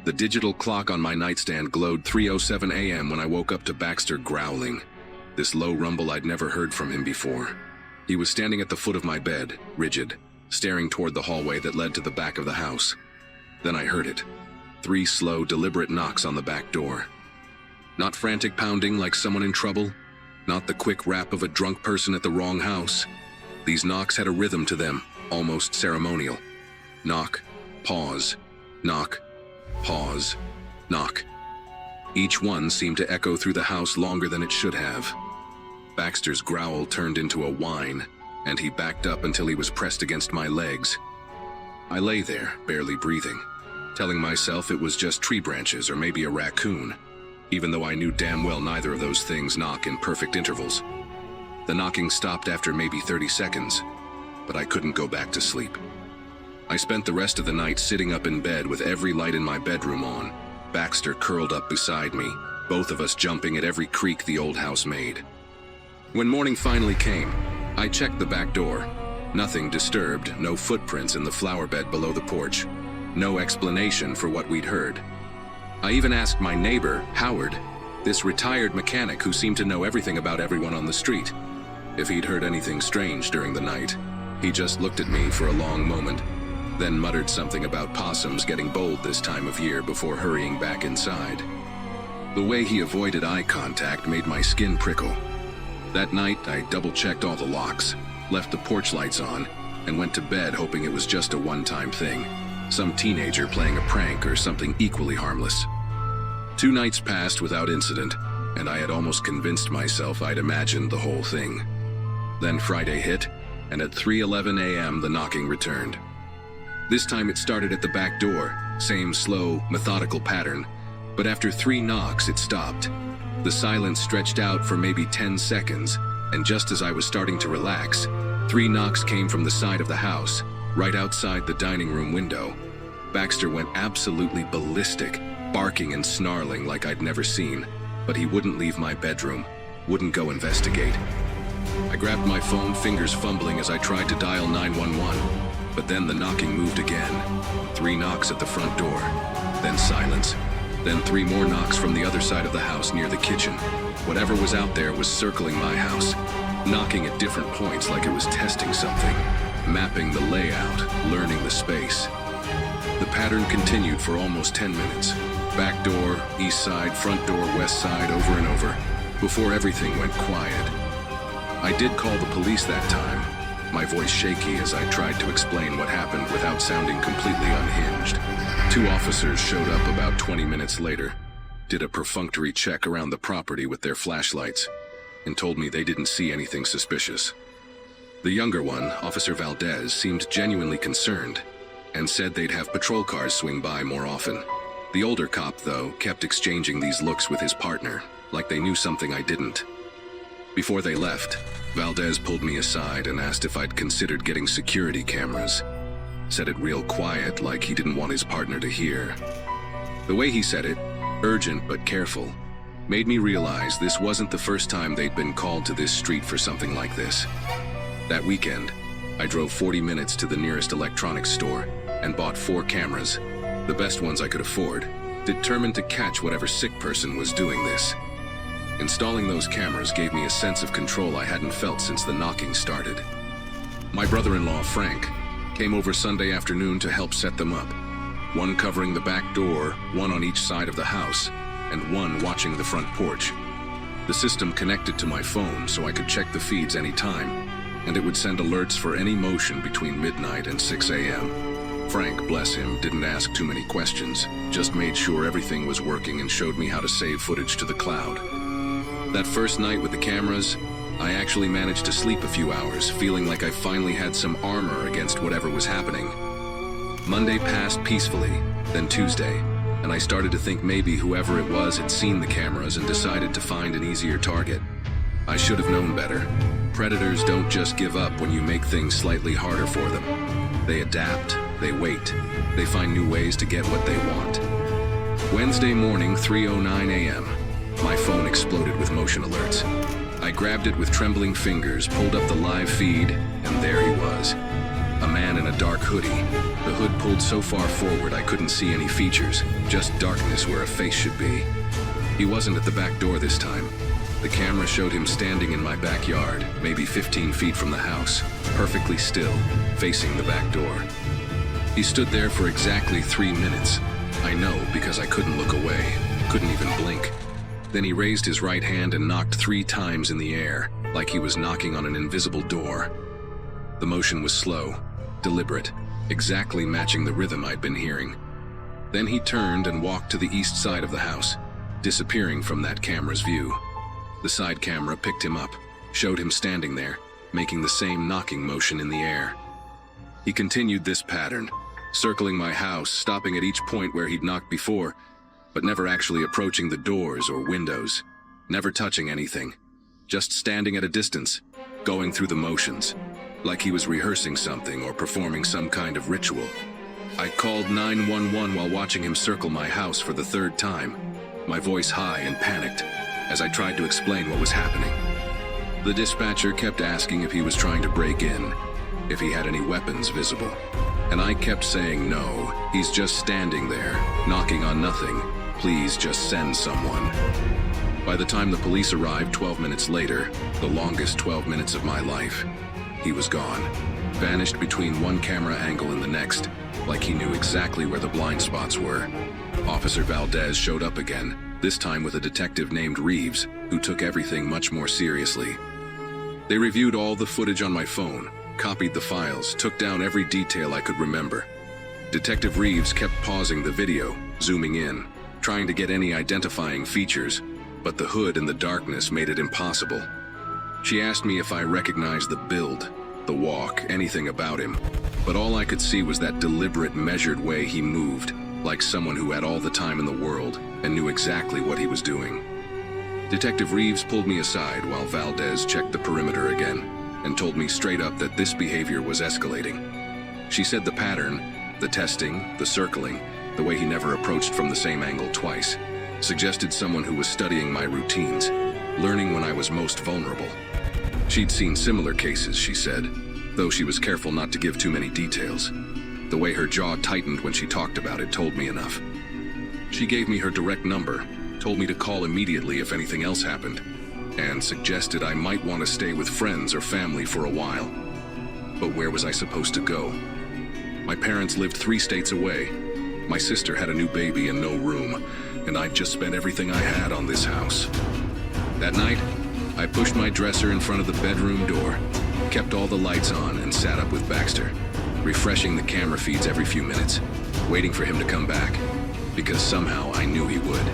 The digital clock on my nightstand glowed 3:07 a.m. when I woke up to Baxter growling. This low rumble I'd never heard from him before. He was standing at the foot of my bed, rigid, staring toward the hallway that led to the back of the house. Then I heard it. 3 slow, deliberate knocks on the back door. Not frantic pounding like someone in trouble. Not the quick rap of a drunk person at the wrong house. These knocks had a rhythm to them, almost ceremonial. Knock, pause, knock, pause, knock. Each one seemed to echo through the house longer than it should have. Baxter's growl turned into a whine, and he backed up until he was pressed against my legs. I lay there, barely breathing, telling myself it was just tree branches or maybe a raccoon, even though I knew damn well neither of those things knock in perfect intervals. The knocking stopped after maybe 30 seconds, but I couldn't go back to sleep. I spent the rest of the night sitting up in bed with every light in my bedroom on, Baxter curled up beside me, both of us jumping at every creak the old house made. When morning finally came, I checked the back door. Nothing disturbed, no footprints in the flower bed below the porch, no explanation for what we'd heard. I even asked my neighbor, Howard, this retired mechanic who seemed to know everything about everyone on the street, if he'd heard anything strange during the night. He just looked at me for a long moment, then muttered something about possums getting bold this time of year before hurrying back inside. The way he avoided eye contact made my skin prickle. That night, I double-checked all the locks, left the porch lights on, and went to bed hoping it was just a one-time thing. Some teenager playing a prank or something equally harmless. 2 nights passed without incident, and I had almost convinced myself I'd imagined the whole thing. Then Friday hit, and at 3:11 a.m. the knocking returned. This time it started at the back door, same slow, methodical pattern, but after 3 knocks it stopped. The silence stretched out for maybe 10 seconds, and just as I was starting to relax, 3 knocks came from the side of the house, right outside the dining room window. Baxter went absolutely ballistic, barking and snarling like I'd never seen, but he wouldn't leave my bedroom, wouldn't go investigate. I grabbed my phone, fingers fumbling as I tried to dial 911, but then the knocking moved again. 3 knocks at the front door, then silence, then 3 more knocks from the other side of the house near the kitchen. Whatever was out there was circling my house, knocking at different points like it was testing something, mapping the layout, learning the space. The pattern continued for almost 10 minutes. Back door, east side, front door, west side, over and over, before everything went quiet. I did call the police that time, my voice shaky as I tried to explain what happened without sounding completely unhinged. 2 officers showed up about 20 minutes later, did a perfunctory check around the property with their flashlights, and told me they didn't see anything suspicious. The younger one, Officer Valdez, seemed genuinely concerned, and said they'd have patrol cars swing by more often. The older cop, though, kept exchanging these looks with his partner, like they knew something I didn't. Before they left, Valdez pulled me aside and asked if I'd considered getting security cameras. Said it real quiet, like he didn't want his partner to hear. The way he said it, urgent but careful, made me realize this wasn't the first time they'd been called to this street for something like this. That weekend, I drove 40 minutes to the nearest electronics store and bought 4 cameras, the best ones I could afford, determined to catch whatever sick person was doing this. Installing those cameras gave me a sense of control I hadn't felt since the knocking started. My brother-in-law, Frank, came over Sunday afternoon to help set them up, one covering the back door, one on each side of the house, and one watching the front porch. The system connected to my phone so I could check the feeds anytime, and it would send alerts for any motion between midnight and 6 a.m. Frank, bless him, didn't ask too many questions, just made sure everything was working and showed me how to save footage to the cloud. That first night with the cameras, I actually managed to sleep a few hours, feeling like I finally had some armor against whatever was happening. Monday passed peacefully, then Tuesday, and I started to think maybe whoever it was had seen the cameras and decided to find an easier target. I should have known better. Predators don't just give up when you make things slightly harder for them. They adapt, they wait, they find new ways to get what they want. Wednesday morning, 3:09 a.m., my phone exploded with motion alerts. I grabbed it with trembling fingers, pulled up the live feed, and there he was. A man in a dark hoodie. The hood pulled so far forward I couldn't see any features, just darkness where a face should be. He wasn't at the back door this time. The camera showed him standing in my backyard, maybe 15 feet from the house, perfectly still, facing the back door. He stood there for exactly 3 minutes. I know because I couldn't look away, couldn't even blink. Then he raised his right hand and knocked 3 times in the air, like he was knocking on an invisible door. The motion was slow, deliberate, exactly matching the rhythm I'd been hearing. Then he turned and walked to the east side of the house, disappearing from that camera's view. The side camera picked him up, showed him standing there, making the same knocking motion in the air. He continued this pattern, circling my house, stopping at each point where he'd knocked before, but never actually approaching the doors or windows, never touching anything, just standing at a distance, going through the motions, like he was rehearsing something or performing some kind of ritual. I called 911 while watching him circle my house for the 3rd time, my voice high and panicked, as I tried to explain what was happening. The dispatcher kept asking if he was trying to break in, if he had any weapons visible, and I kept saying no, he's just standing there, knocking on nothing, please just send someone. By the time the police arrived 12 minutes later, the longest 12 minutes of my life, he was gone, vanished between one camera angle and the next, like he knew exactly where the blind spots were. Officer Valdez showed up again, this time with a detective named Reeves, who took everything much more seriously. They reviewed all the footage on my phone, copied the files, took down every detail I could remember. Detective Reeves kept pausing the video, zooming in, trying to get any identifying features, but the hood and the darkness made it impossible. She asked me if I recognized the build, the walk, anything about him, but all I could see was that deliberate, measured way he moved, like someone who had all the time in the world and knew exactly what he was doing. Detective Reeves pulled me aside while Valdez checked the perimeter again and told me straight up that this behavior was escalating. She said the pattern, the testing, the circling, the way he never approached from the same angle twice, suggested someone who was studying my routines, learning when I was most vulnerable. She'd seen similar cases, she said, though she was careful not to give too many details. The way her jaw tightened when she talked about it told me enough. She gave me her direct number, told me to call immediately if anything else happened, and suggested I might want to stay with friends or family for a while. But where was I supposed to go? My parents lived 3 states away. My sister had a new baby and no room, and I'd just spent everything I had on this house. That night, I pushed my dresser in front of the bedroom door, kept all the lights on, and sat up with Baxter, refreshing the camera feeds every few minutes, waiting for him to come back, because somehow I knew he would.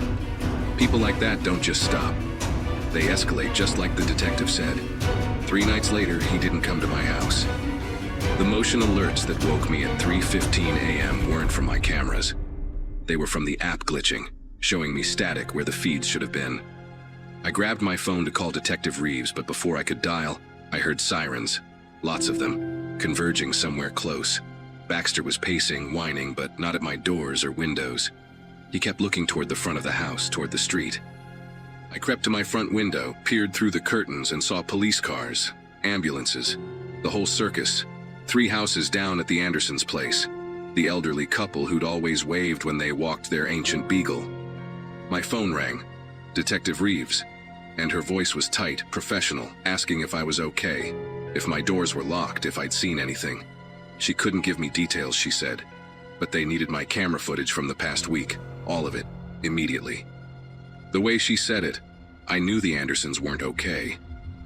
People like that don't just stop. They escalate just like the detective said. 3 nights later, he didn't come to my house. The motion alerts that woke me at 3:15 a.m. weren't from my cameras. They were from the app glitching, showing me static where the feeds should have been. I grabbed my phone to call Detective Reeves, but before I could dial, I heard sirens, lots of them, converging somewhere close. Baxter was pacing, whining, but not at my doors or windows. He kept looking toward the front of the house, toward the street. I crept to my front window, peered through the curtains, and saw police cars, ambulances, the whole circus, 3 houses down at the Andersons' place, the elderly couple who'd always waved when they walked their ancient beagle. My phone rang, Detective Reeves, and her voice was tight, professional, asking if I was okay, if my doors were locked, if I'd seen anything. She couldn't give me details, she said, but they needed my camera footage from the past week, all of it, immediately. The way she said it, I knew the Andersons weren't okay.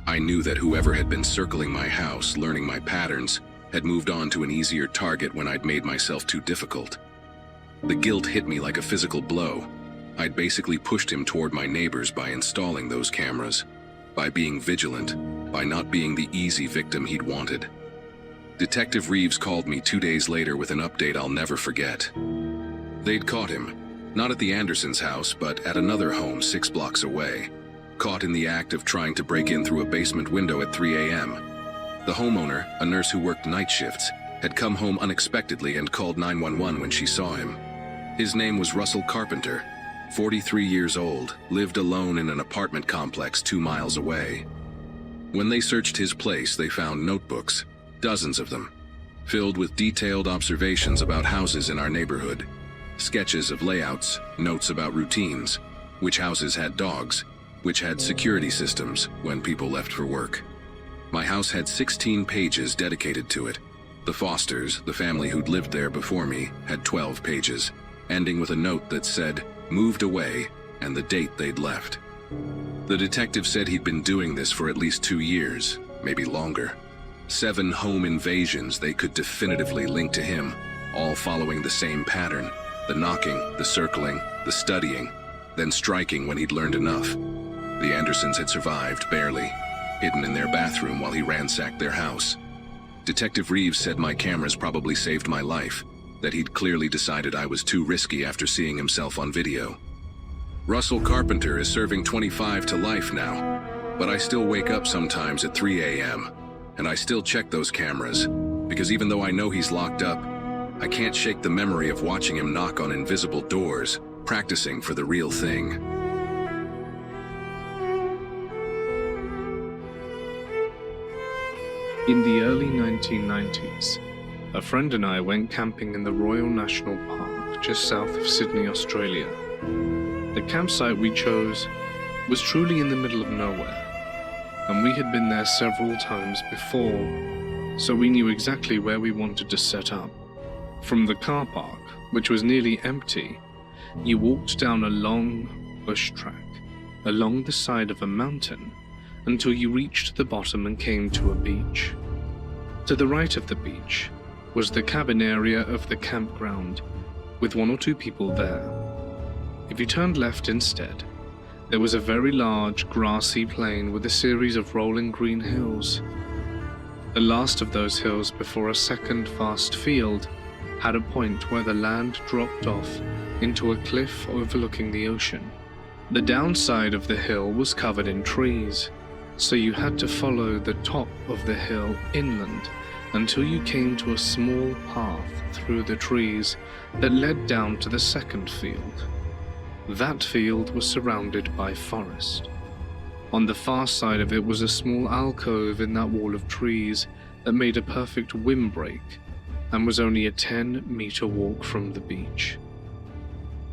I knew that whoever had been circling my house, learning my patterns, had moved on to an easier target when I'd made myself too difficult. The guilt hit me like a physical blow. I'd basically pushed him toward my neighbors by installing those cameras, by being vigilant, by not being the easy victim he'd wanted. Detective Reeves called me 2 days later with an update I'll never forget. They'd caught him, not at the Andersons' house, but at another home 6 blocks away, caught in the act of trying to break in through a basement window at 3 a.m. The homeowner, a nurse who worked night shifts, had come home unexpectedly and called 911 when she saw him. His name was Russell Carpenter, 43 years old, lived alone in an apartment complex 2 miles away. When they searched his place, they found notebooks, dozens of them, filled with detailed observations about houses in our neighborhood, sketches of layouts, notes about routines, which houses had dogs, which had security systems when people left for work. My house had 16 pages dedicated to it. The Fosters, the family who'd lived there before me, had 12 pages, ending with a note that said, "Moved away," and the date they'd left. The detective said he'd been doing this for at least 2 years, maybe longer. 7 home invasions they could definitively link to him, all following the same pattern: the knocking, the circling, the studying, then striking when he'd learned enough. The Andersons had survived, barely, hidden in their bathroom while he ransacked their house. Detective Reeves said my cameras probably saved my life, that he'd clearly decided I was too risky after seeing himself on video. Russell Carpenter is serving 25 to life now, but I still wake up sometimes at 3 a.m., and I still check those cameras, because even though I know he's locked up, I can't shake the memory of watching him knock on invisible doors, practicing for the real thing. In the early 1990s, a friend and I went camping in the Royal National Park just south of Sydney, Australia. The campsite we chose was truly in the middle of nowhere, and we had been there several times before, so we knew exactly where we wanted to set up. From the car park, which was nearly empty, you walked down a long bush track along the side of a mountain until you reached the bottom and came to a beach. To the right of the beach was the cabin area of the campground, with 1 or 2 people there. If you turned left instead, there was a very large grassy plain with a series of rolling green hills. The last of those hills before a second vast field had a point where the land dropped off into a cliff overlooking the ocean. The downside of the hill was covered in trees, so you had to follow the top of the hill inland until you came to a small path through the trees that led down to the second field. That field was surrounded by forest. On the far side of it was a small alcove in that wall of trees that made a perfect windbreak and was only a 10-meter walk from the beach.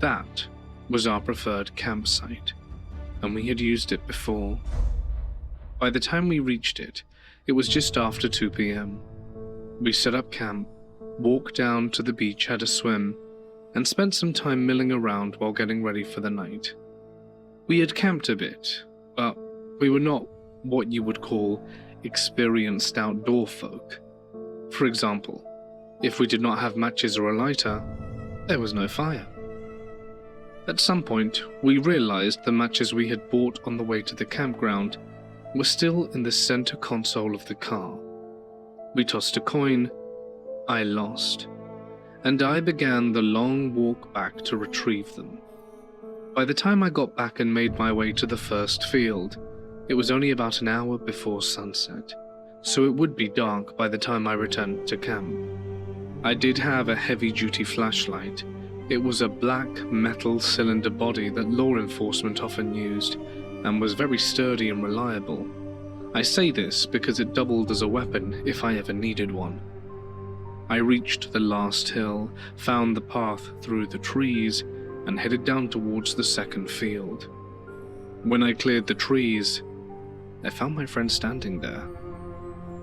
That was our preferred campsite, and we had used it before. By the time we reached it, it was just after 2 p.m. We set up camp, walked down to the beach, had a swim, and spent some time milling around while getting ready for the night. We had camped a bit, but we were not what you would call experienced outdoor folk. For example, if we did not have matches or a lighter, there was no fire. At some point, we realized the matches we had bought on the way to the campground were still in the center console of the car. We tossed a coin, I lost, and I began the long walk back to retrieve them. By the time I got back and made my way to the first field, it was only about an hour before sunset, so it would be dark by the time I returned to camp. I did have a heavy-duty flashlight. It was a black metal cylinder body that law enforcement often used, and was very sturdy and reliable. I say this because it doubled as a weapon if I ever needed one. I reached the last hill, found the path through the trees, and headed down towards the second field. When I cleared the trees, I found my friend standing there.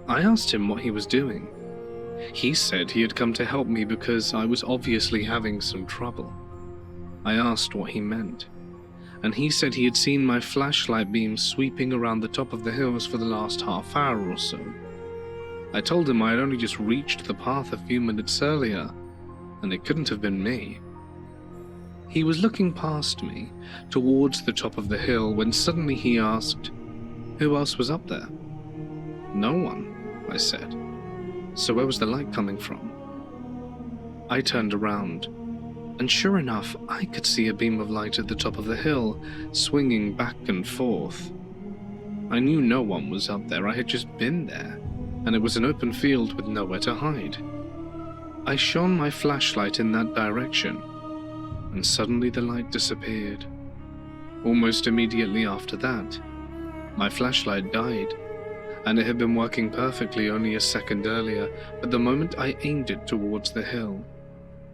I asked him what he was doing. He said he had come to help me because I was obviously having some trouble. I asked what he meant, and he said he had seen my flashlight beam sweeping around the top of the hills for the last half hour or so. I told him I had only just reached the path a few minutes earlier, and it couldn't have been me. He was looking past me, towards the top of the hill, when suddenly he asked, "Who else was up there?" "No one," I said. "So where was the light coming from?" I turned around, and sure enough, I could see a beam of light at the top of the hill, swinging back and forth. I knew no one was up there. I had just been there, and it was an open field with nowhere to hide. I shone my flashlight in that direction, and suddenly the light disappeared. Almost immediately after that, my flashlight died, and it had been working perfectly only a second earlier, but the moment I aimed it towards the hill,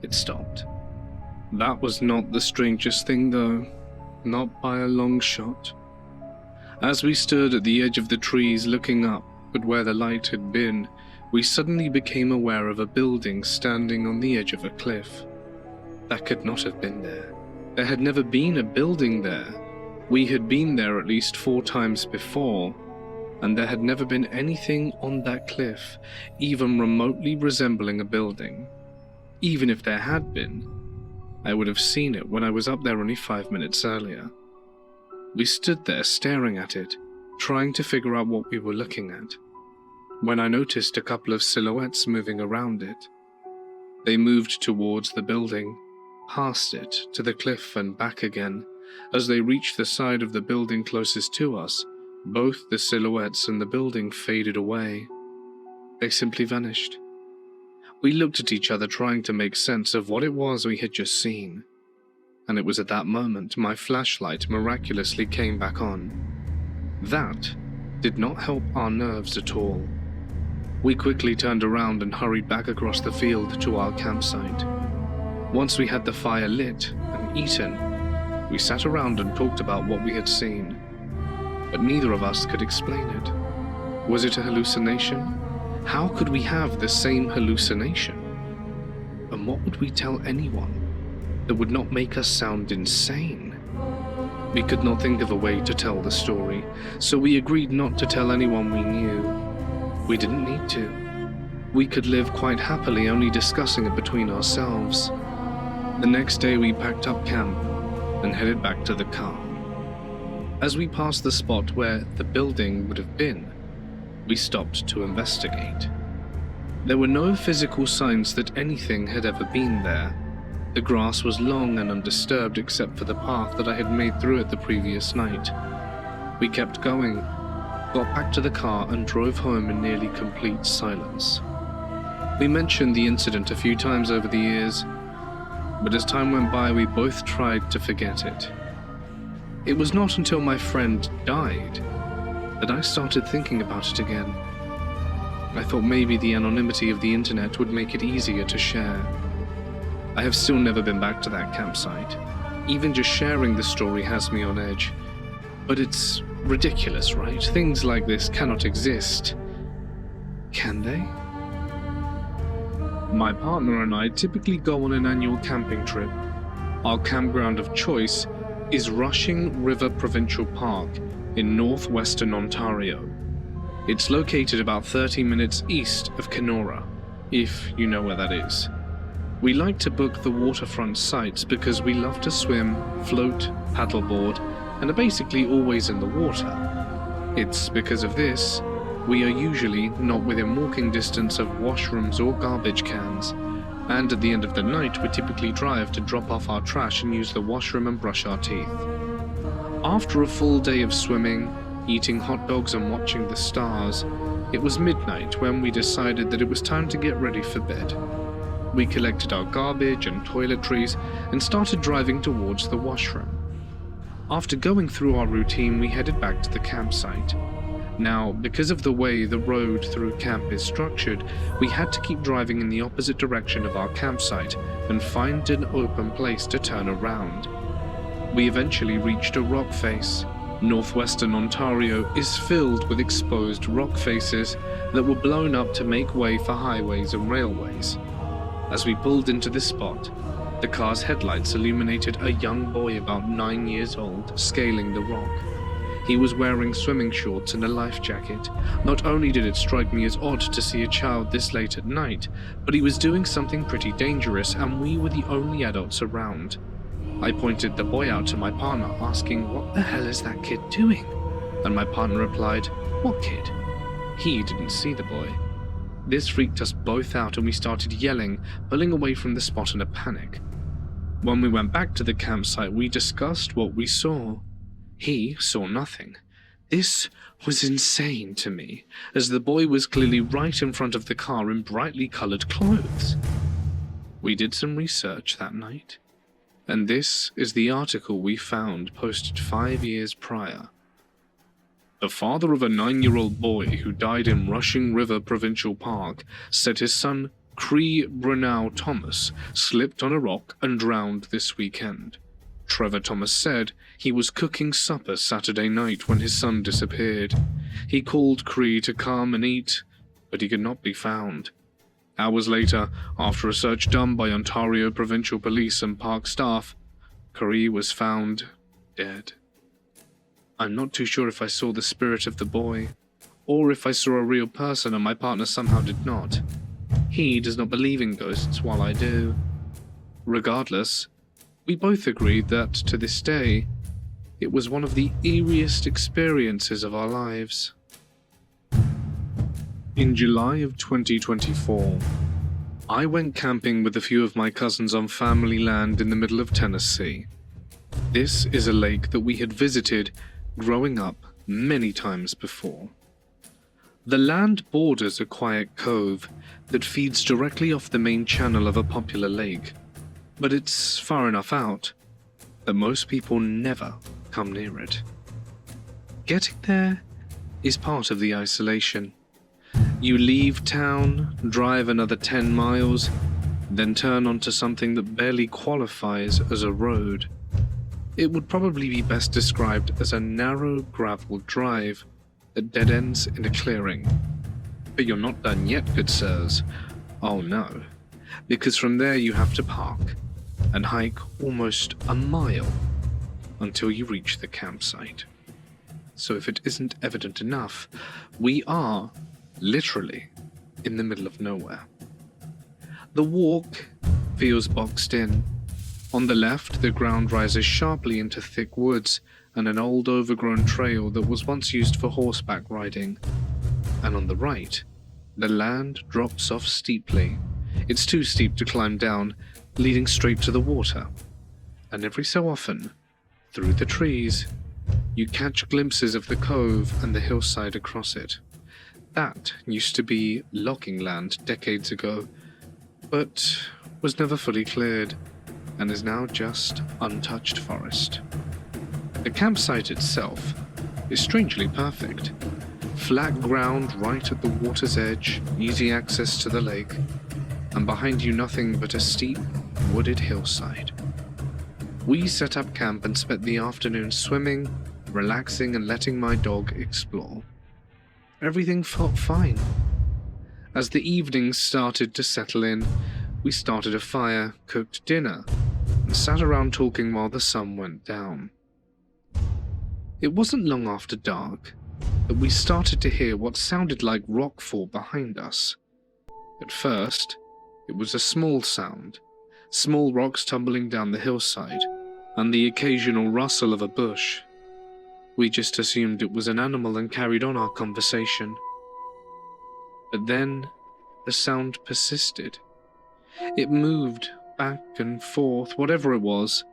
it stopped. That was not the strangest thing though, not by a long shot. As we stood at the edge of the trees looking up at where the light had been, we suddenly became aware of a building standing on the edge of a cliff. That could not have been there. There had never been a building there. We had been there at least 4 times before, and there had never been anything on that cliff even remotely resembling a building. Even if there had been, I would have seen it when I was up there only 5 minutes earlier. We stood there staring at it, trying to figure out what we were looking at, when I noticed a couple of silhouettes moving around it. They moved towards the building, past it, to the cliff and back again. As they reached the side of the building closest to us, both the silhouettes and the building faded away. They simply vanished. We looked at each other trying to make sense of what it was we had just seen, and it was at that moment my flashlight miraculously came back on. That did not help our nerves at all. We quickly turned around and hurried back across the field to our campsite. Once we had the fire lit and eaten, we sat around and talked about what we had seen, but neither of us could explain it. Was it a hallucination? How could we have the same hallucination? And what would we tell anyone that would not make us sound insane? We could not think of a way to tell the story, so we agreed not to tell anyone we knew. We didn't need to. We could live quite happily only discussing it between ourselves. The next day we packed up camp and headed back to the car. As we passed the spot where the building would have been, we stopped to investigate. There were no physical signs that anything had ever been there. The grass was long and undisturbed except for the path that I had made through it the previous night. We kept going, got back to the car and drove home in nearly complete silence. We mentioned the incident a few times over the years, but as time went by we both tried to forget it. It was not until my friend died that I started thinking about it again. I thought maybe the anonymity of the internet would make it easier to share. I have still never been back to that campsite. Even just sharing the story has me on edge. But it's ridiculous, right? Things like this cannot exist. Can they? My partner and I typically go on an annual camping trip. Our campground of choice is Rushing River Provincial Park in northwestern Ontario. It's located about 30 minutes east of Kenora, if you know where that is. We like to book the waterfront sites because we love to swim, float, paddleboard, and are basically always in the water. It's because of this, we are usually not within walking distance of washrooms or garbage cans, and at the end of the night we typically drive to drop off our trash and use the washroom and brush our teeth. After a full day of swimming, eating hot dogs and watching the stars, it was midnight when we decided that it was time to get ready for bed. We collected our garbage and toiletries and started driving towards the washroom. After going through our routine, we headed back to the campsite. Now, because of the way the road through camp is structured, we had to keep driving in the opposite direction of our campsite and find an open place to turn around. We eventually reached a rock face. Northwestern Ontario is filled with exposed rock faces that were blown up to make way for highways and railways. As we pulled into this spot, the car's headlights illuminated a young boy about 9 years old scaling the rock. He was wearing swimming shorts and a life jacket. Not only did it strike me as odd to see a child this late at night, but he was doing something pretty dangerous and we were the only adults around. I pointed the boy out to my partner, asking, "What the hell is that kid doing?" And my partner replied, "What kid?" He didn't see the boy. This freaked us both out and we started yelling, pulling away from the spot in a panic. When we went back to the campsite, we discussed what we saw. He saw nothing. This was insane to me, as the boy was clearly right in front of the car in brightly colored clothes. We did some research that night, and this is the article we found posted 5 years prior. The father of a 9-year-old boy who died in Rushing River Provincial Park said his son, Cree Brunau Thomas, slipped on a rock and drowned this weekend. Trevor Thomas said he was cooking supper Saturday night when his son disappeared. He called Cree to come and eat, but he could not be found. Hours later, after a search done by Ontario Provincial Police and park staff, Cree was found dead. I'm not too sure if I saw the spirit of the boy, or if I saw a real person and my partner somehow did not. He does not believe in ghosts while I do. Regardless, we both agreed that, to this day, it was one of the eeriest experiences of our lives. In July of 2024, I went camping with a few of my cousins on family land in the middle of Tennessee. This is a lake that we had visited growing up many times before. The land borders a quiet cove that feeds directly off the main channel of a popular lake, but it's far enough out that most people never come near it. Getting there is part of the isolation. You leave town, drive another 10 miles, then turn onto something that barely qualifies as a road. It would probably be best described as a narrow gravel drive that dead ends in a clearing. But you're not done yet, good sirs. Oh no, because from there you have to park and hike almost a mile until you reach the campsite. So if it isn't evident enough, we are literally in the middle of nowhere. The walk feels boxed in. On the left, the ground rises sharply into thick woods and an old overgrown trail that was once used for horseback riding. And on the right, the land drops off steeply. It's too steep to climb down, leading straight to the water. And every so often, through the trees, you catch glimpses of the cove and the hillside across it. That used to be logging land decades ago, but was never fully cleared, and is now just untouched forest. The campsite itself is strangely perfect. Flat ground right at the water's edge, easy access to the lake, and behind you nothing but a steep, wooded hillside. We set up camp and spent the afternoon swimming, relaxing, and letting my dog explore. Everything felt fine. As the evenings started to settle in, we started a fire, cooked dinner, and sat around talking while the sun went down. It wasn't long after dark that we started to hear what sounded like rockfall behind us. At first, it was a small sound, small rocks tumbling down the hillside, and the occasional rustle of a bush. We just assumed it was an animal and carried on our conversation. But then, the sound persisted. It moved back and forth, whatever it was,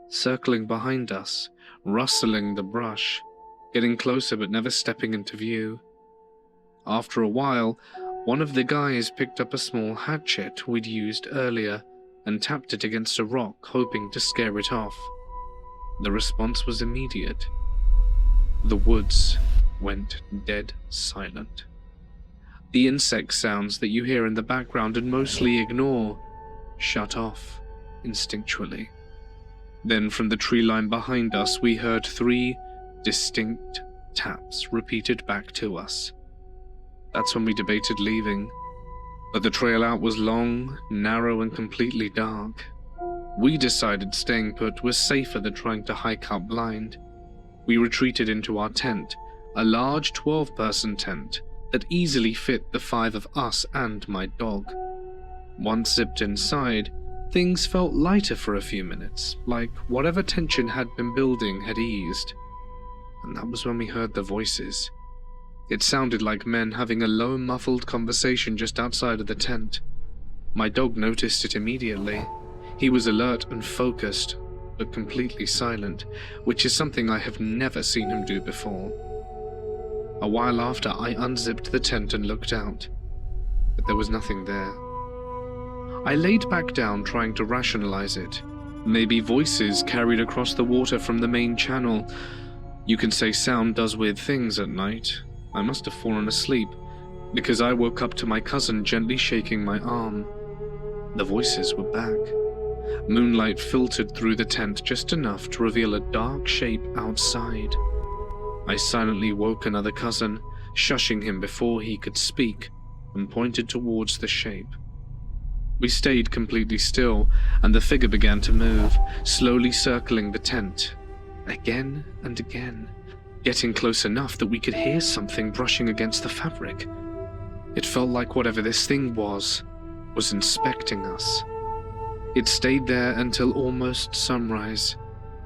circling behind us, rustling the brush, getting closer but never stepping into view. After a while, one of the guys picked up a small hatchet we'd used earlier and tapped it against a rock, hoping to scare it off. The response was immediate. The woods went dead silent. The insect sounds that you hear in the background and mostly ignore shut off instinctually. Then from the tree line behind us, we heard 3 distinct taps repeated back to us. That's when we debated leaving, but the trail out was long, narrow, and completely dark. We decided staying put was safer than trying to hike out blind. We retreated into our tent, a large 12-person tent that easily fit the 5 of us and my dog. Once zipped inside, Things felt lighter for a few minutes, like whatever tension had been building had eased. And that was when we heard the voices. It sounded like men having a low, muffled conversation just outside of the tent. My dog noticed it immediately. He was alert and focused, but completely silent, which is something I have never seen him do before. A while after, I unzipped the tent and looked out, but there was nothing there. I laid back down, trying to rationalize it. Maybe voices carried across the water from the main channel. You can say sound does weird things at night. I must have fallen asleep, because I woke up to my cousin gently shaking my arm. The voices were back. Moonlight filtered through the tent just enough to reveal a dark shape outside. I silently woke another cousin, shushing him before he could speak, and pointed towards the shape. We stayed completely still, and the figure began to move, slowly circling the tent, again and again, getting close enough that we could hear something brushing against the fabric. It felt like whatever this thing was inspecting us. It stayed there until almost sunrise.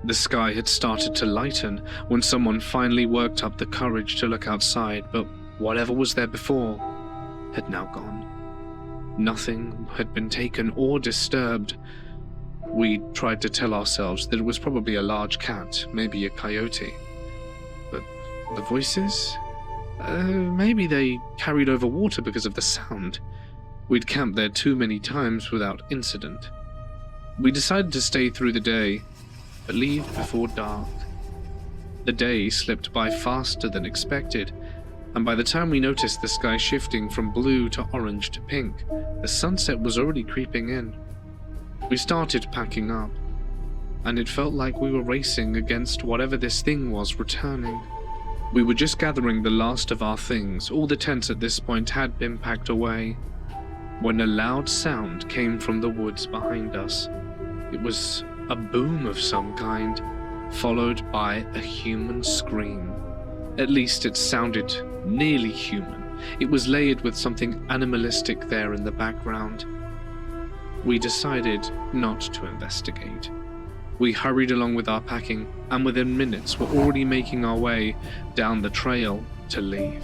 The sky had started to lighten when someone finally worked up the courage to look outside, but whatever was there before had now gone. Nothing had been taken or disturbed. We tried to tell ourselves that it was probably a large cat, maybe a coyote. But the voices? Maybe they carried over water because of the sound. We'd camped there too many times without incident. We decided to stay through the day, but leave before dark. The day slipped by faster than expected, and by the time we noticed the sky shifting from blue to orange to pink, the sunset was already creeping in. We started packing up, and it felt like we were racing against whatever this thing was returning. We were just gathering the last of our things. All the tents at this point had been packed away, when a loud sound came from the woods behind us. It was a boom of some kind, followed by a human scream. At least it sounded nearly human. It was layered with something animalistic there in the background. We decided not to investigate. We hurried along with our packing, and within minutes were already making our way down the trail to leave.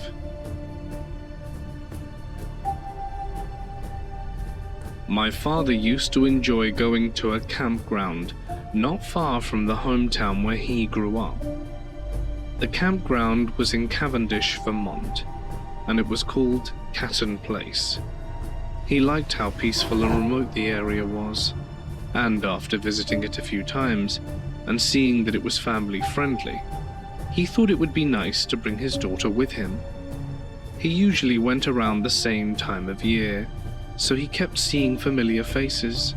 My father used to enjoy going to a campground not far from the hometown where he grew up. The campground was in Cavendish, Vermont, and it was called Catton Place. He liked how peaceful and remote the area was, and after visiting it a few times and seeing that it was family-friendly, he thought it would be nice to bring his daughter with him. He usually went around the same time of year, so he kept seeing familiar faces.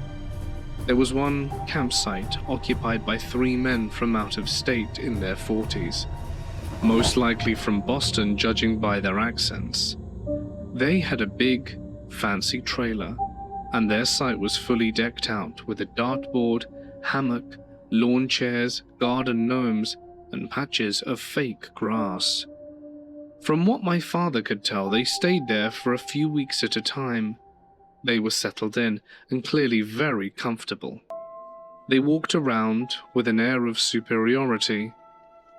There was one campsite occupied by 3 men from out of state in their 40s, most likely from Boston judging by their accents. They had a big, fancy trailer, and their site was fully decked out with a dartboard, hammock, lawn chairs, garden gnomes, and patches of fake grass. From what my father could tell, they stayed there for a few weeks at a time. They were settled in and clearly very comfortable. They walked around with an air of superiority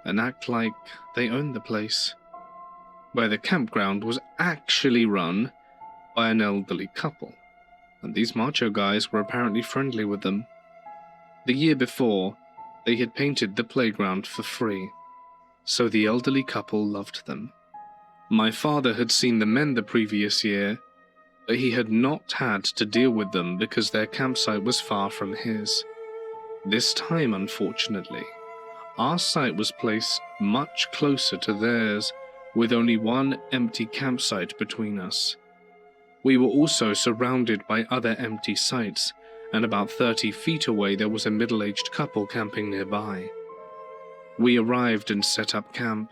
and act like they owned the place, where the campground was actually run by an elderly couple, and these macho guys were apparently friendly with them. The year before, they had painted the playground for free, so the elderly couple loved them. My father had seen the men the previous year, but he had not had to deal with them because their campsite was far from his. This time, unfortunately, our site was placed much closer to theirs, with only one empty campsite between us. We were also surrounded by other empty sites, and about 30 feet away there was a middle-aged couple camping nearby. We arrived and set up camp.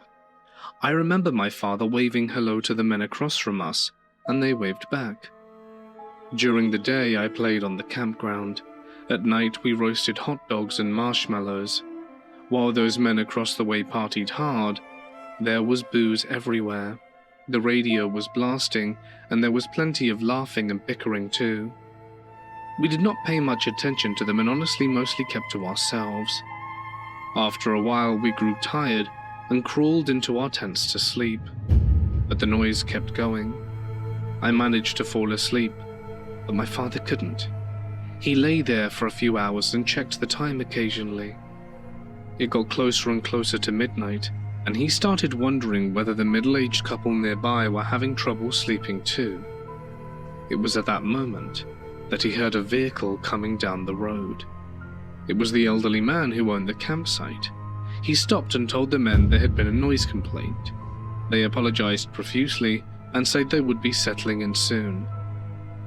I remember my father waving hello to the men across from us, and they waved back. During the day, I played on the campground. At night, we roasted hot dogs and marshmallows. While those men across the way partied hard, there was booze everywhere. The radio was blasting, and there was plenty of laughing and bickering too. We did not pay much attention to them and honestly mostly kept to ourselves. After a while, we grew tired and crawled into our tents to sleep, but the noise kept going. I managed to fall asleep, but my father couldn't. He lay there for a few hours and checked the time occasionally. It got closer and closer to midnight, and he started wondering whether the middle-aged couple nearby were having trouble sleeping too. It was at that moment that he heard a vehicle coming down the road. It was the elderly man who owned the campsite. He stopped and told the men there had been a noise complaint. They apologized profusely and said they would be settling in soon.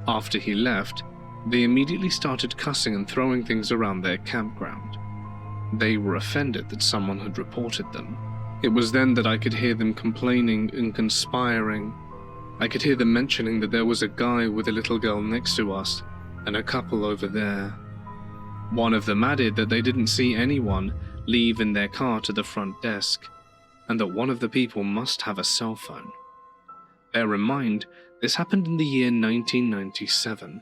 After he left, they immediately started cussing and throwing things around their campground. They were offended that someone had reported them. It was then that I could hear them complaining and conspiring. I could hear them mentioning that there was a guy with a little girl next to us and a couple over there. One of them added that they didn't see anyone leave in their car to the front desk, and that one of the people must have a cell phone. Bear in mind, this happened in the year 1997,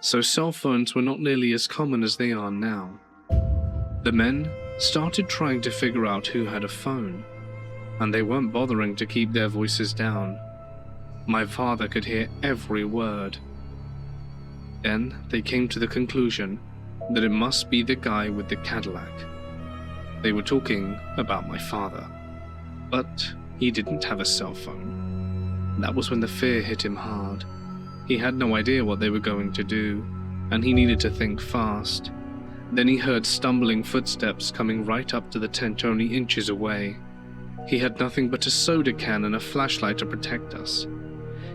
so cell phones were not nearly as common as they are now. The men started trying to figure out who had a phone, and they weren't bothering to keep their voices down. My father could hear every word. Then they came to the conclusion that it must be the guy with the Cadillac. They were talking about my father, but he didn't have a cell phone. That was when the fear hit him hard. He had no idea what they were going to do, and he needed to think fast. Then he heard stumbling footsteps coming right up to the tent only inches away. He had nothing but a soda can and a flashlight to protect us.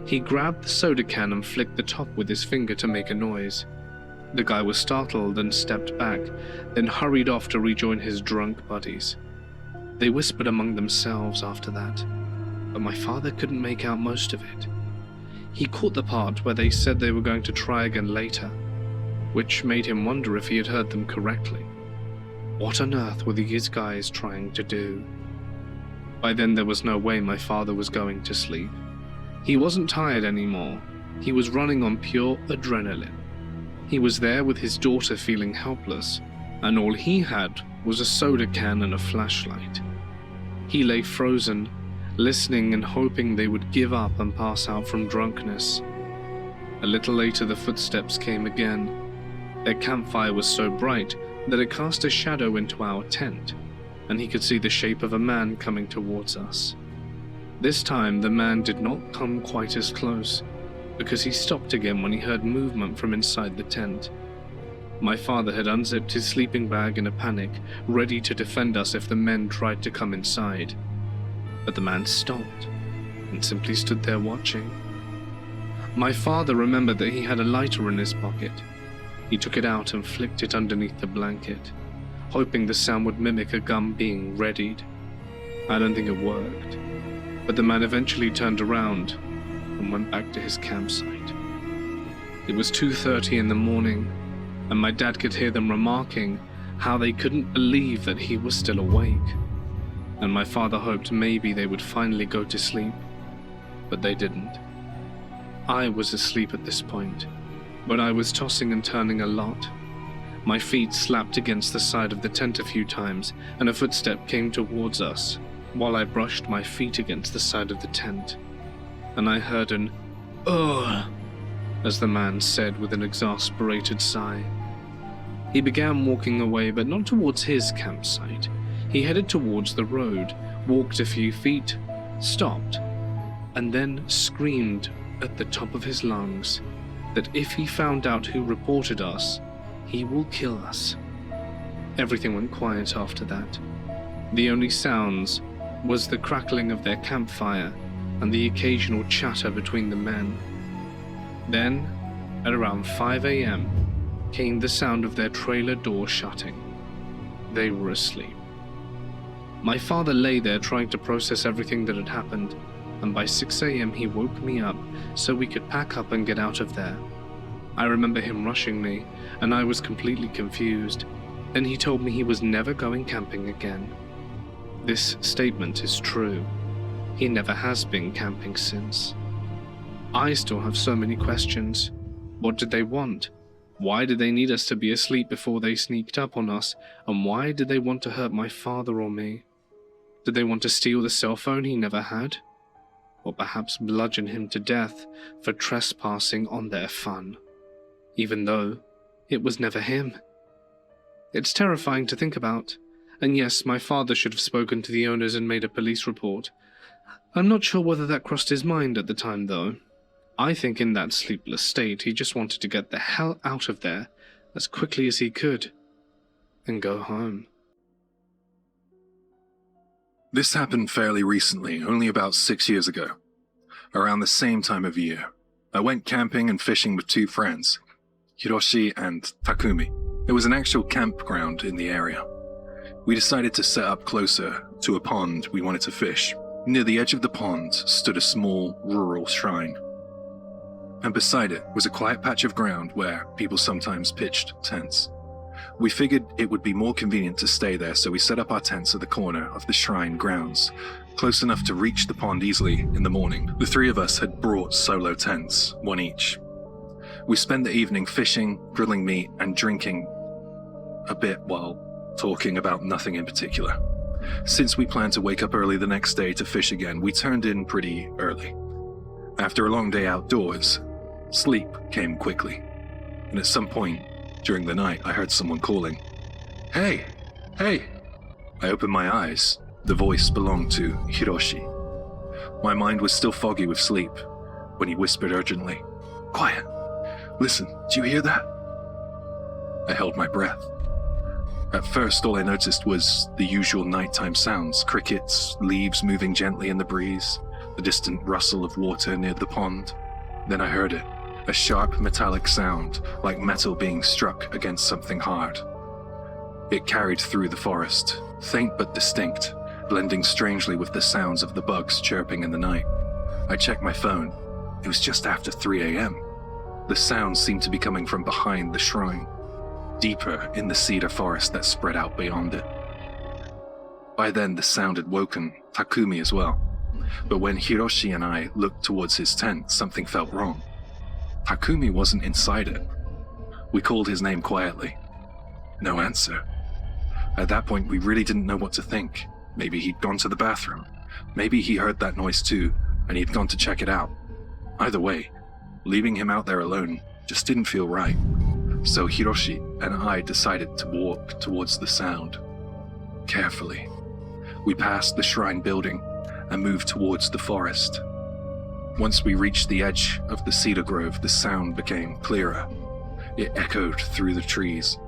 He grabbed the soda can and flicked the top with his finger to make a noise. The guy was startled and stepped back, then hurried off to rejoin his drunk buddies. They whispered among themselves after that, but my father couldn't make out most of it. He caught the part where they said they were going to try again later, which made him wonder if he had heard them correctly. What on earth were these guys trying to do? By then there was no way my father was going to sleep. He wasn't tired anymore. He was running on pure adrenaline. He was there with his daughter feeling helpless, and all he had was a soda can and a flashlight. He lay frozen, listening and hoping they would give up and pass out from drunkenness. A little later the footsteps came again. Their campfire was so bright that it cast a shadow into our tent, and he could see the shape of a man coming towards us. This time the man did not come quite as close, because he stopped again when he heard movement from inside the tent. My father had unzipped his sleeping bag in a panic, ready to defend us if the men tried to come inside. But the man stopped and simply stood there watching. My father remembered that he had a lighter in his pocket. He took it out and flicked it underneath the blanket, hoping the sound would mimic a gun being readied. I don't think it worked, but the man eventually turned around and went back to his campsite. It was 2:30 in the morning, and my dad could hear them remarking how they couldn't believe that he was still awake. And my father hoped maybe they would finally go to sleep, but they didn't. I was asleep at this point, but I was tossing and turning a lot. My feet slapped against the side of the tent a few times, and a footstep came towards us while I brushed my feet against the side of the tent. And I heard an "Ugh," as the man said with an exasperated sigh. He began walking away, but not towards his campsite. He headed towards the road, walked a few feet, stopped, and then screamed at the top of his lungs that if he found out who reported us, he will kill us. Everything went quiet after that. The only sounds was the crackling of their campfire and the occasional chatter between the men. Then, at around 5 a.m., came the sound of their trailer door shutting. They were asleep. My father lay there trying to process everything that had happened, and by 6 a.m. he woke me up so we could pack up and get out of there. I remember him rushing me, and I was completely confused. Then he told me he was never going camping again. This statement is true. He never has been camping since. I still have so many questions. What did they want? Why did they need us to be asleep before they sneaked up on us, and why did they want to hurt my father or me? Did they want to steal the cell phone he never had? Or perhaps bludgeon him to death for trespassing on their fun, even though it was never him? It's terrifying to think about, and yes, my father should have spoken to the owners and made a police report. I'm not sure whether that crossed his mind at the time, though. I think in that sleepless state, he just wanted to get the hell out of there as quickly as he could and go home. This happened fairly recently, only about 6 years ago. Around the same time of year, I went camping and fishing with two friends, Hiroshi and Takumi. There was an actual campground in the area. We decided to set up closer to a pond we wanted to fish. Near the edge of the pond stood a small, rural shrine. And beside it was a quiet patch of ground where people sometimes pitched tents. We figured it would be more convenient to stay there, so we set up our tents at the corner of the shrine grounds, close enough to reach the pond easily in the morning. The three of us had brought solo tents, one each. We spent the evening fishing, grilling meat, and drinking a bit while talking about nothing in particular. Since we planned to wake up early the next day to fish again, we turned in pretty early. After a long day outdoors, sleep came quickly, and at some point during the night I heard someone calling, "Hey! Hey!" I opened my eyes. The voice belonged to Hiroshi. My mind was still foggy with sleep when he whispered urgently, "Quiet! Listen, do you hear that?" I held my breath. At first, all I noticed was the usual nighttime sounds: crickets, leaves moving gently in the breeze, the distant rustle of water near the pond. Then I heard it, a sharp metallic sound, like metal being struck against something hard. It carried through the forest, faint but distinct, blending strangely with the sounds of the bugs chirping in the night. I checked my phone. It was just after 3 a.m. The sound seemed to be coming from behind the shrine, deeper in the cedar forest that spread out beyond it. By then, the sound had woken Takumi as well. But when Hiroshi and I looked towards his tent, something felt wrong. Takumi wasn't inside it. We called his name quietly. No answer. At that point, we really didn't know what to think. Maybe he'd gone to the bathroom. Maybe he heard that noise too, and he'd gone to check it out. Either way, leaving him out there alone just didn't feel right. So Hiroshi and I decided to walk towards the sound. Carefully. We passed the shrine building and moved towards the forest. Once we reached the edge of the cedar grove, the sound became clearer. It echoed through the trees.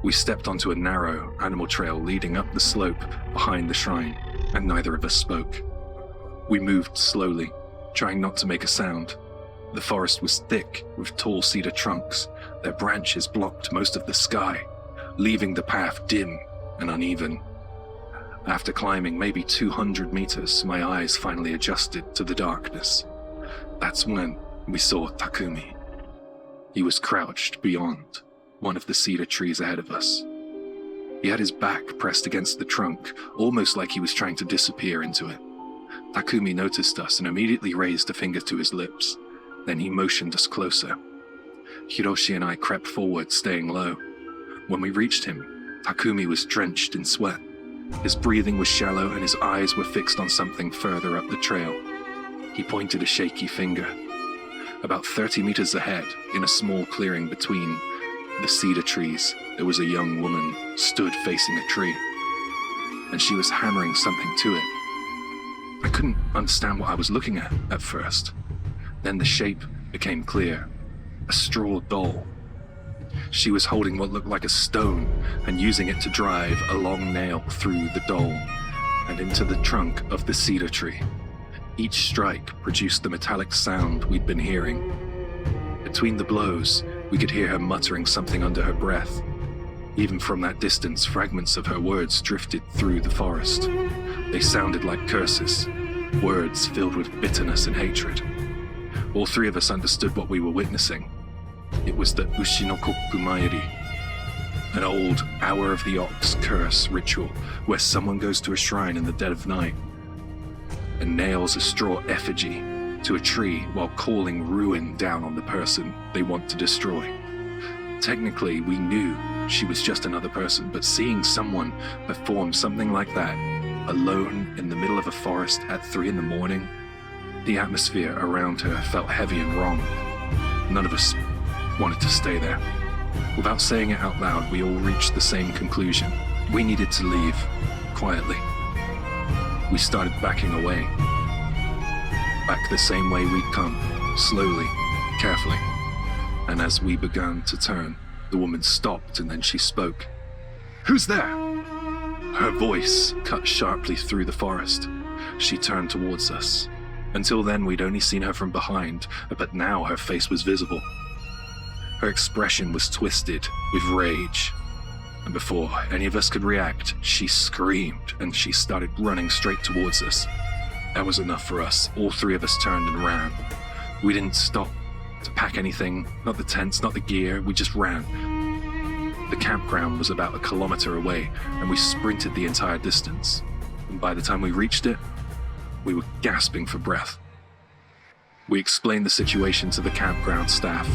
We stepped onto a narrow animal trail leading up the slope behind the shrine, and neither of us spoke. We moved slowly, trying not to make a sound. The forest was thick with tall cedar trunks. Their branches blocked most of the sky, leaving the path dim and uneven. After climbing maybe 200 meters, my eyes finally adjusted to the darkness. That's when we saw Takumi. He was crouched beyond one of the cedar trees ahead of us. He had his back pressed against the trunk, almost like he was trying to disappear into it. Takumi noticed us and immediately raised a finger to his lips. Then he motioned us closer. Hiroshi and I crept forward, staying low. When we reached him, Takumi was drenched in sweat. His breathing was shallow and his eyes were fixed on something further up the trail. He pointed a shaky finger. About 30 meters ahead, in a small clearing between the cedar trees, there was a young woman stood facing a tree, and she was hammering something to it. I couldn't understand what I was looking at first. Then the shape became clear. A straw doll. She was holding what looked like a stone and using it to drive a long nail through the doll and into the trunk of the cedar tree. Each strike produced the metallic sound we'd been hearing. Between the blows, we could hear her muttering something under her breath. Even from that distance, fragments of her words drifted through the forest. They sounded like curses, words filled with bitterness and hatred. All three of us understood what we were witnessing. It was the Ushinokoku Mairi, an old Hour of the Ox curse ritual where someone goes to a shrine in the dead of night and nails a straw effigy to a tree while calling ruin down on the person they want to destroy. Technically, we knew she was just another person, but seeing someone perform something like that, alone in the middle of a forest at 3 in the morning, the atmosphere around her felt heavy and wrong. None of us wanted to stay there. Without saying it out loud, we all reached the same conclusion. We needed to leave, quietly. We started backing away. Back the same way we'd come, slowly, carefully. And as we began to turn, the woman stopped and then she spoke. "Who's there?" Her voice cut sharply through the forest. She turned towards us. Until then, we'd only seen her from behind, but now her face was visible. Her expression was twisted with rage. And before any of us could react, she screamed and she started running straight towards us. That was enough for us. All 3 of us turned and ran. We didn't stop to pack anything, not the tents, not the gear, we just ran. The campground was about 1 kilometer away, and we sprinted the entire distance. And by the time we reached it, we were gasping for breath. We explained the situation to the campground staff,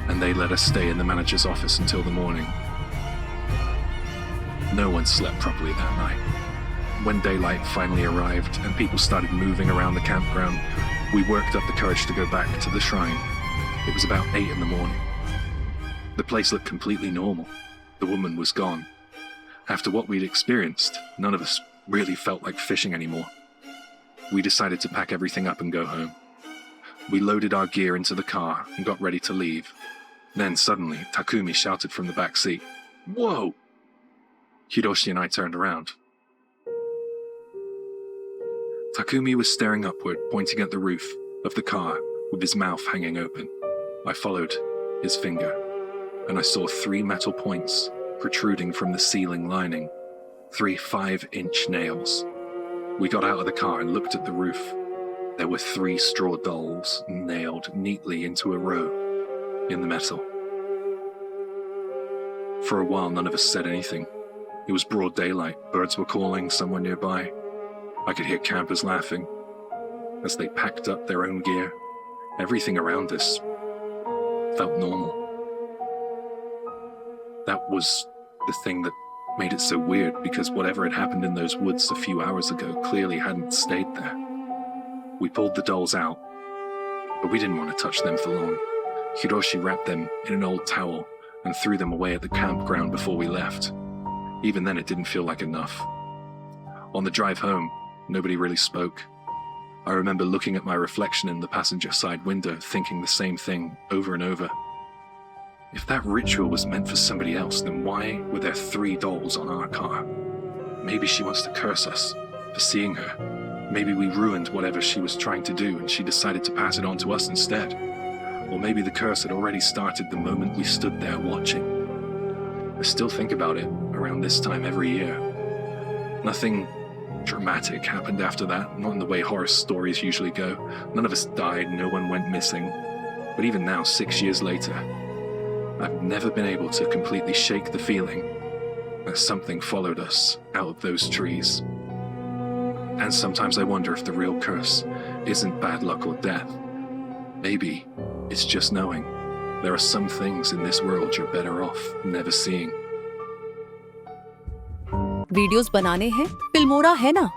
and they let us stay in the manager's office until the morning. No one slept properly that night. When daylight finally arrived and people started moving around the campground, we worked up the courage to go back to the shrine. It was about 8 in the morning. The place looked completely normal. The woman was gone. After what we'd experienced, none of us really felt like fishing anymore. We decided to pack everything up and go home. We loaded our gear into the car and got ready to leave. Then suddenly, Takumi shouted from the back seat, "Whoa!" Hiroshi and I turned around. Takumi was staring upward, pointing at the roof of the car with his mouth hanging open. I followed his finger, and I saw 3 metal points protruding from the ceiling lining, 3 5-inch nails. We got out of the car and looked at the roof. There were 3 straw dolls nailed neatly into a row in the metal. For a while, none of us said anything. It was broad daylight. Birds were calling somewhere nearby. I could hear campers laughing as they packed up their own gear. Everything around us felt normal. That was the thing that made it so weird, because whatever had happened in those woods a few hours ago clearly hadn't stayed there. We pulled the dolls out, but we didn't want to touch them for long. Hiroshi wrapped them in an old towel and threw them away at the campground before we left. Even then, it didn't feel like enough. On the drive home, nobody really spoke. I remember looking at my reflection in the passenger side window, thinking the same thing over and over. If that ritual was meant for somebody else, then why were there 3 dolls on our car? Maybe she wants to curse us for seeing her. Maybe we ruined whatever she was trying to do and she decided to pass it on to us instead. Or maybe the curse had already started the moment we stood there watching. I still think about it around this time every year. Nothing dramatic happened after that, not in the way horror stories usually go. None of us died, no one went missing. But even now, 6 years later, I've never been able to completely shake the feeling that something followed us out of those trees. And sometimes I wonder if the real curse isn't bad luck or death. Maybe it's just knowing there are some things in this world you're better off never seeing. Videos बनाने हैं, Filmora है ना।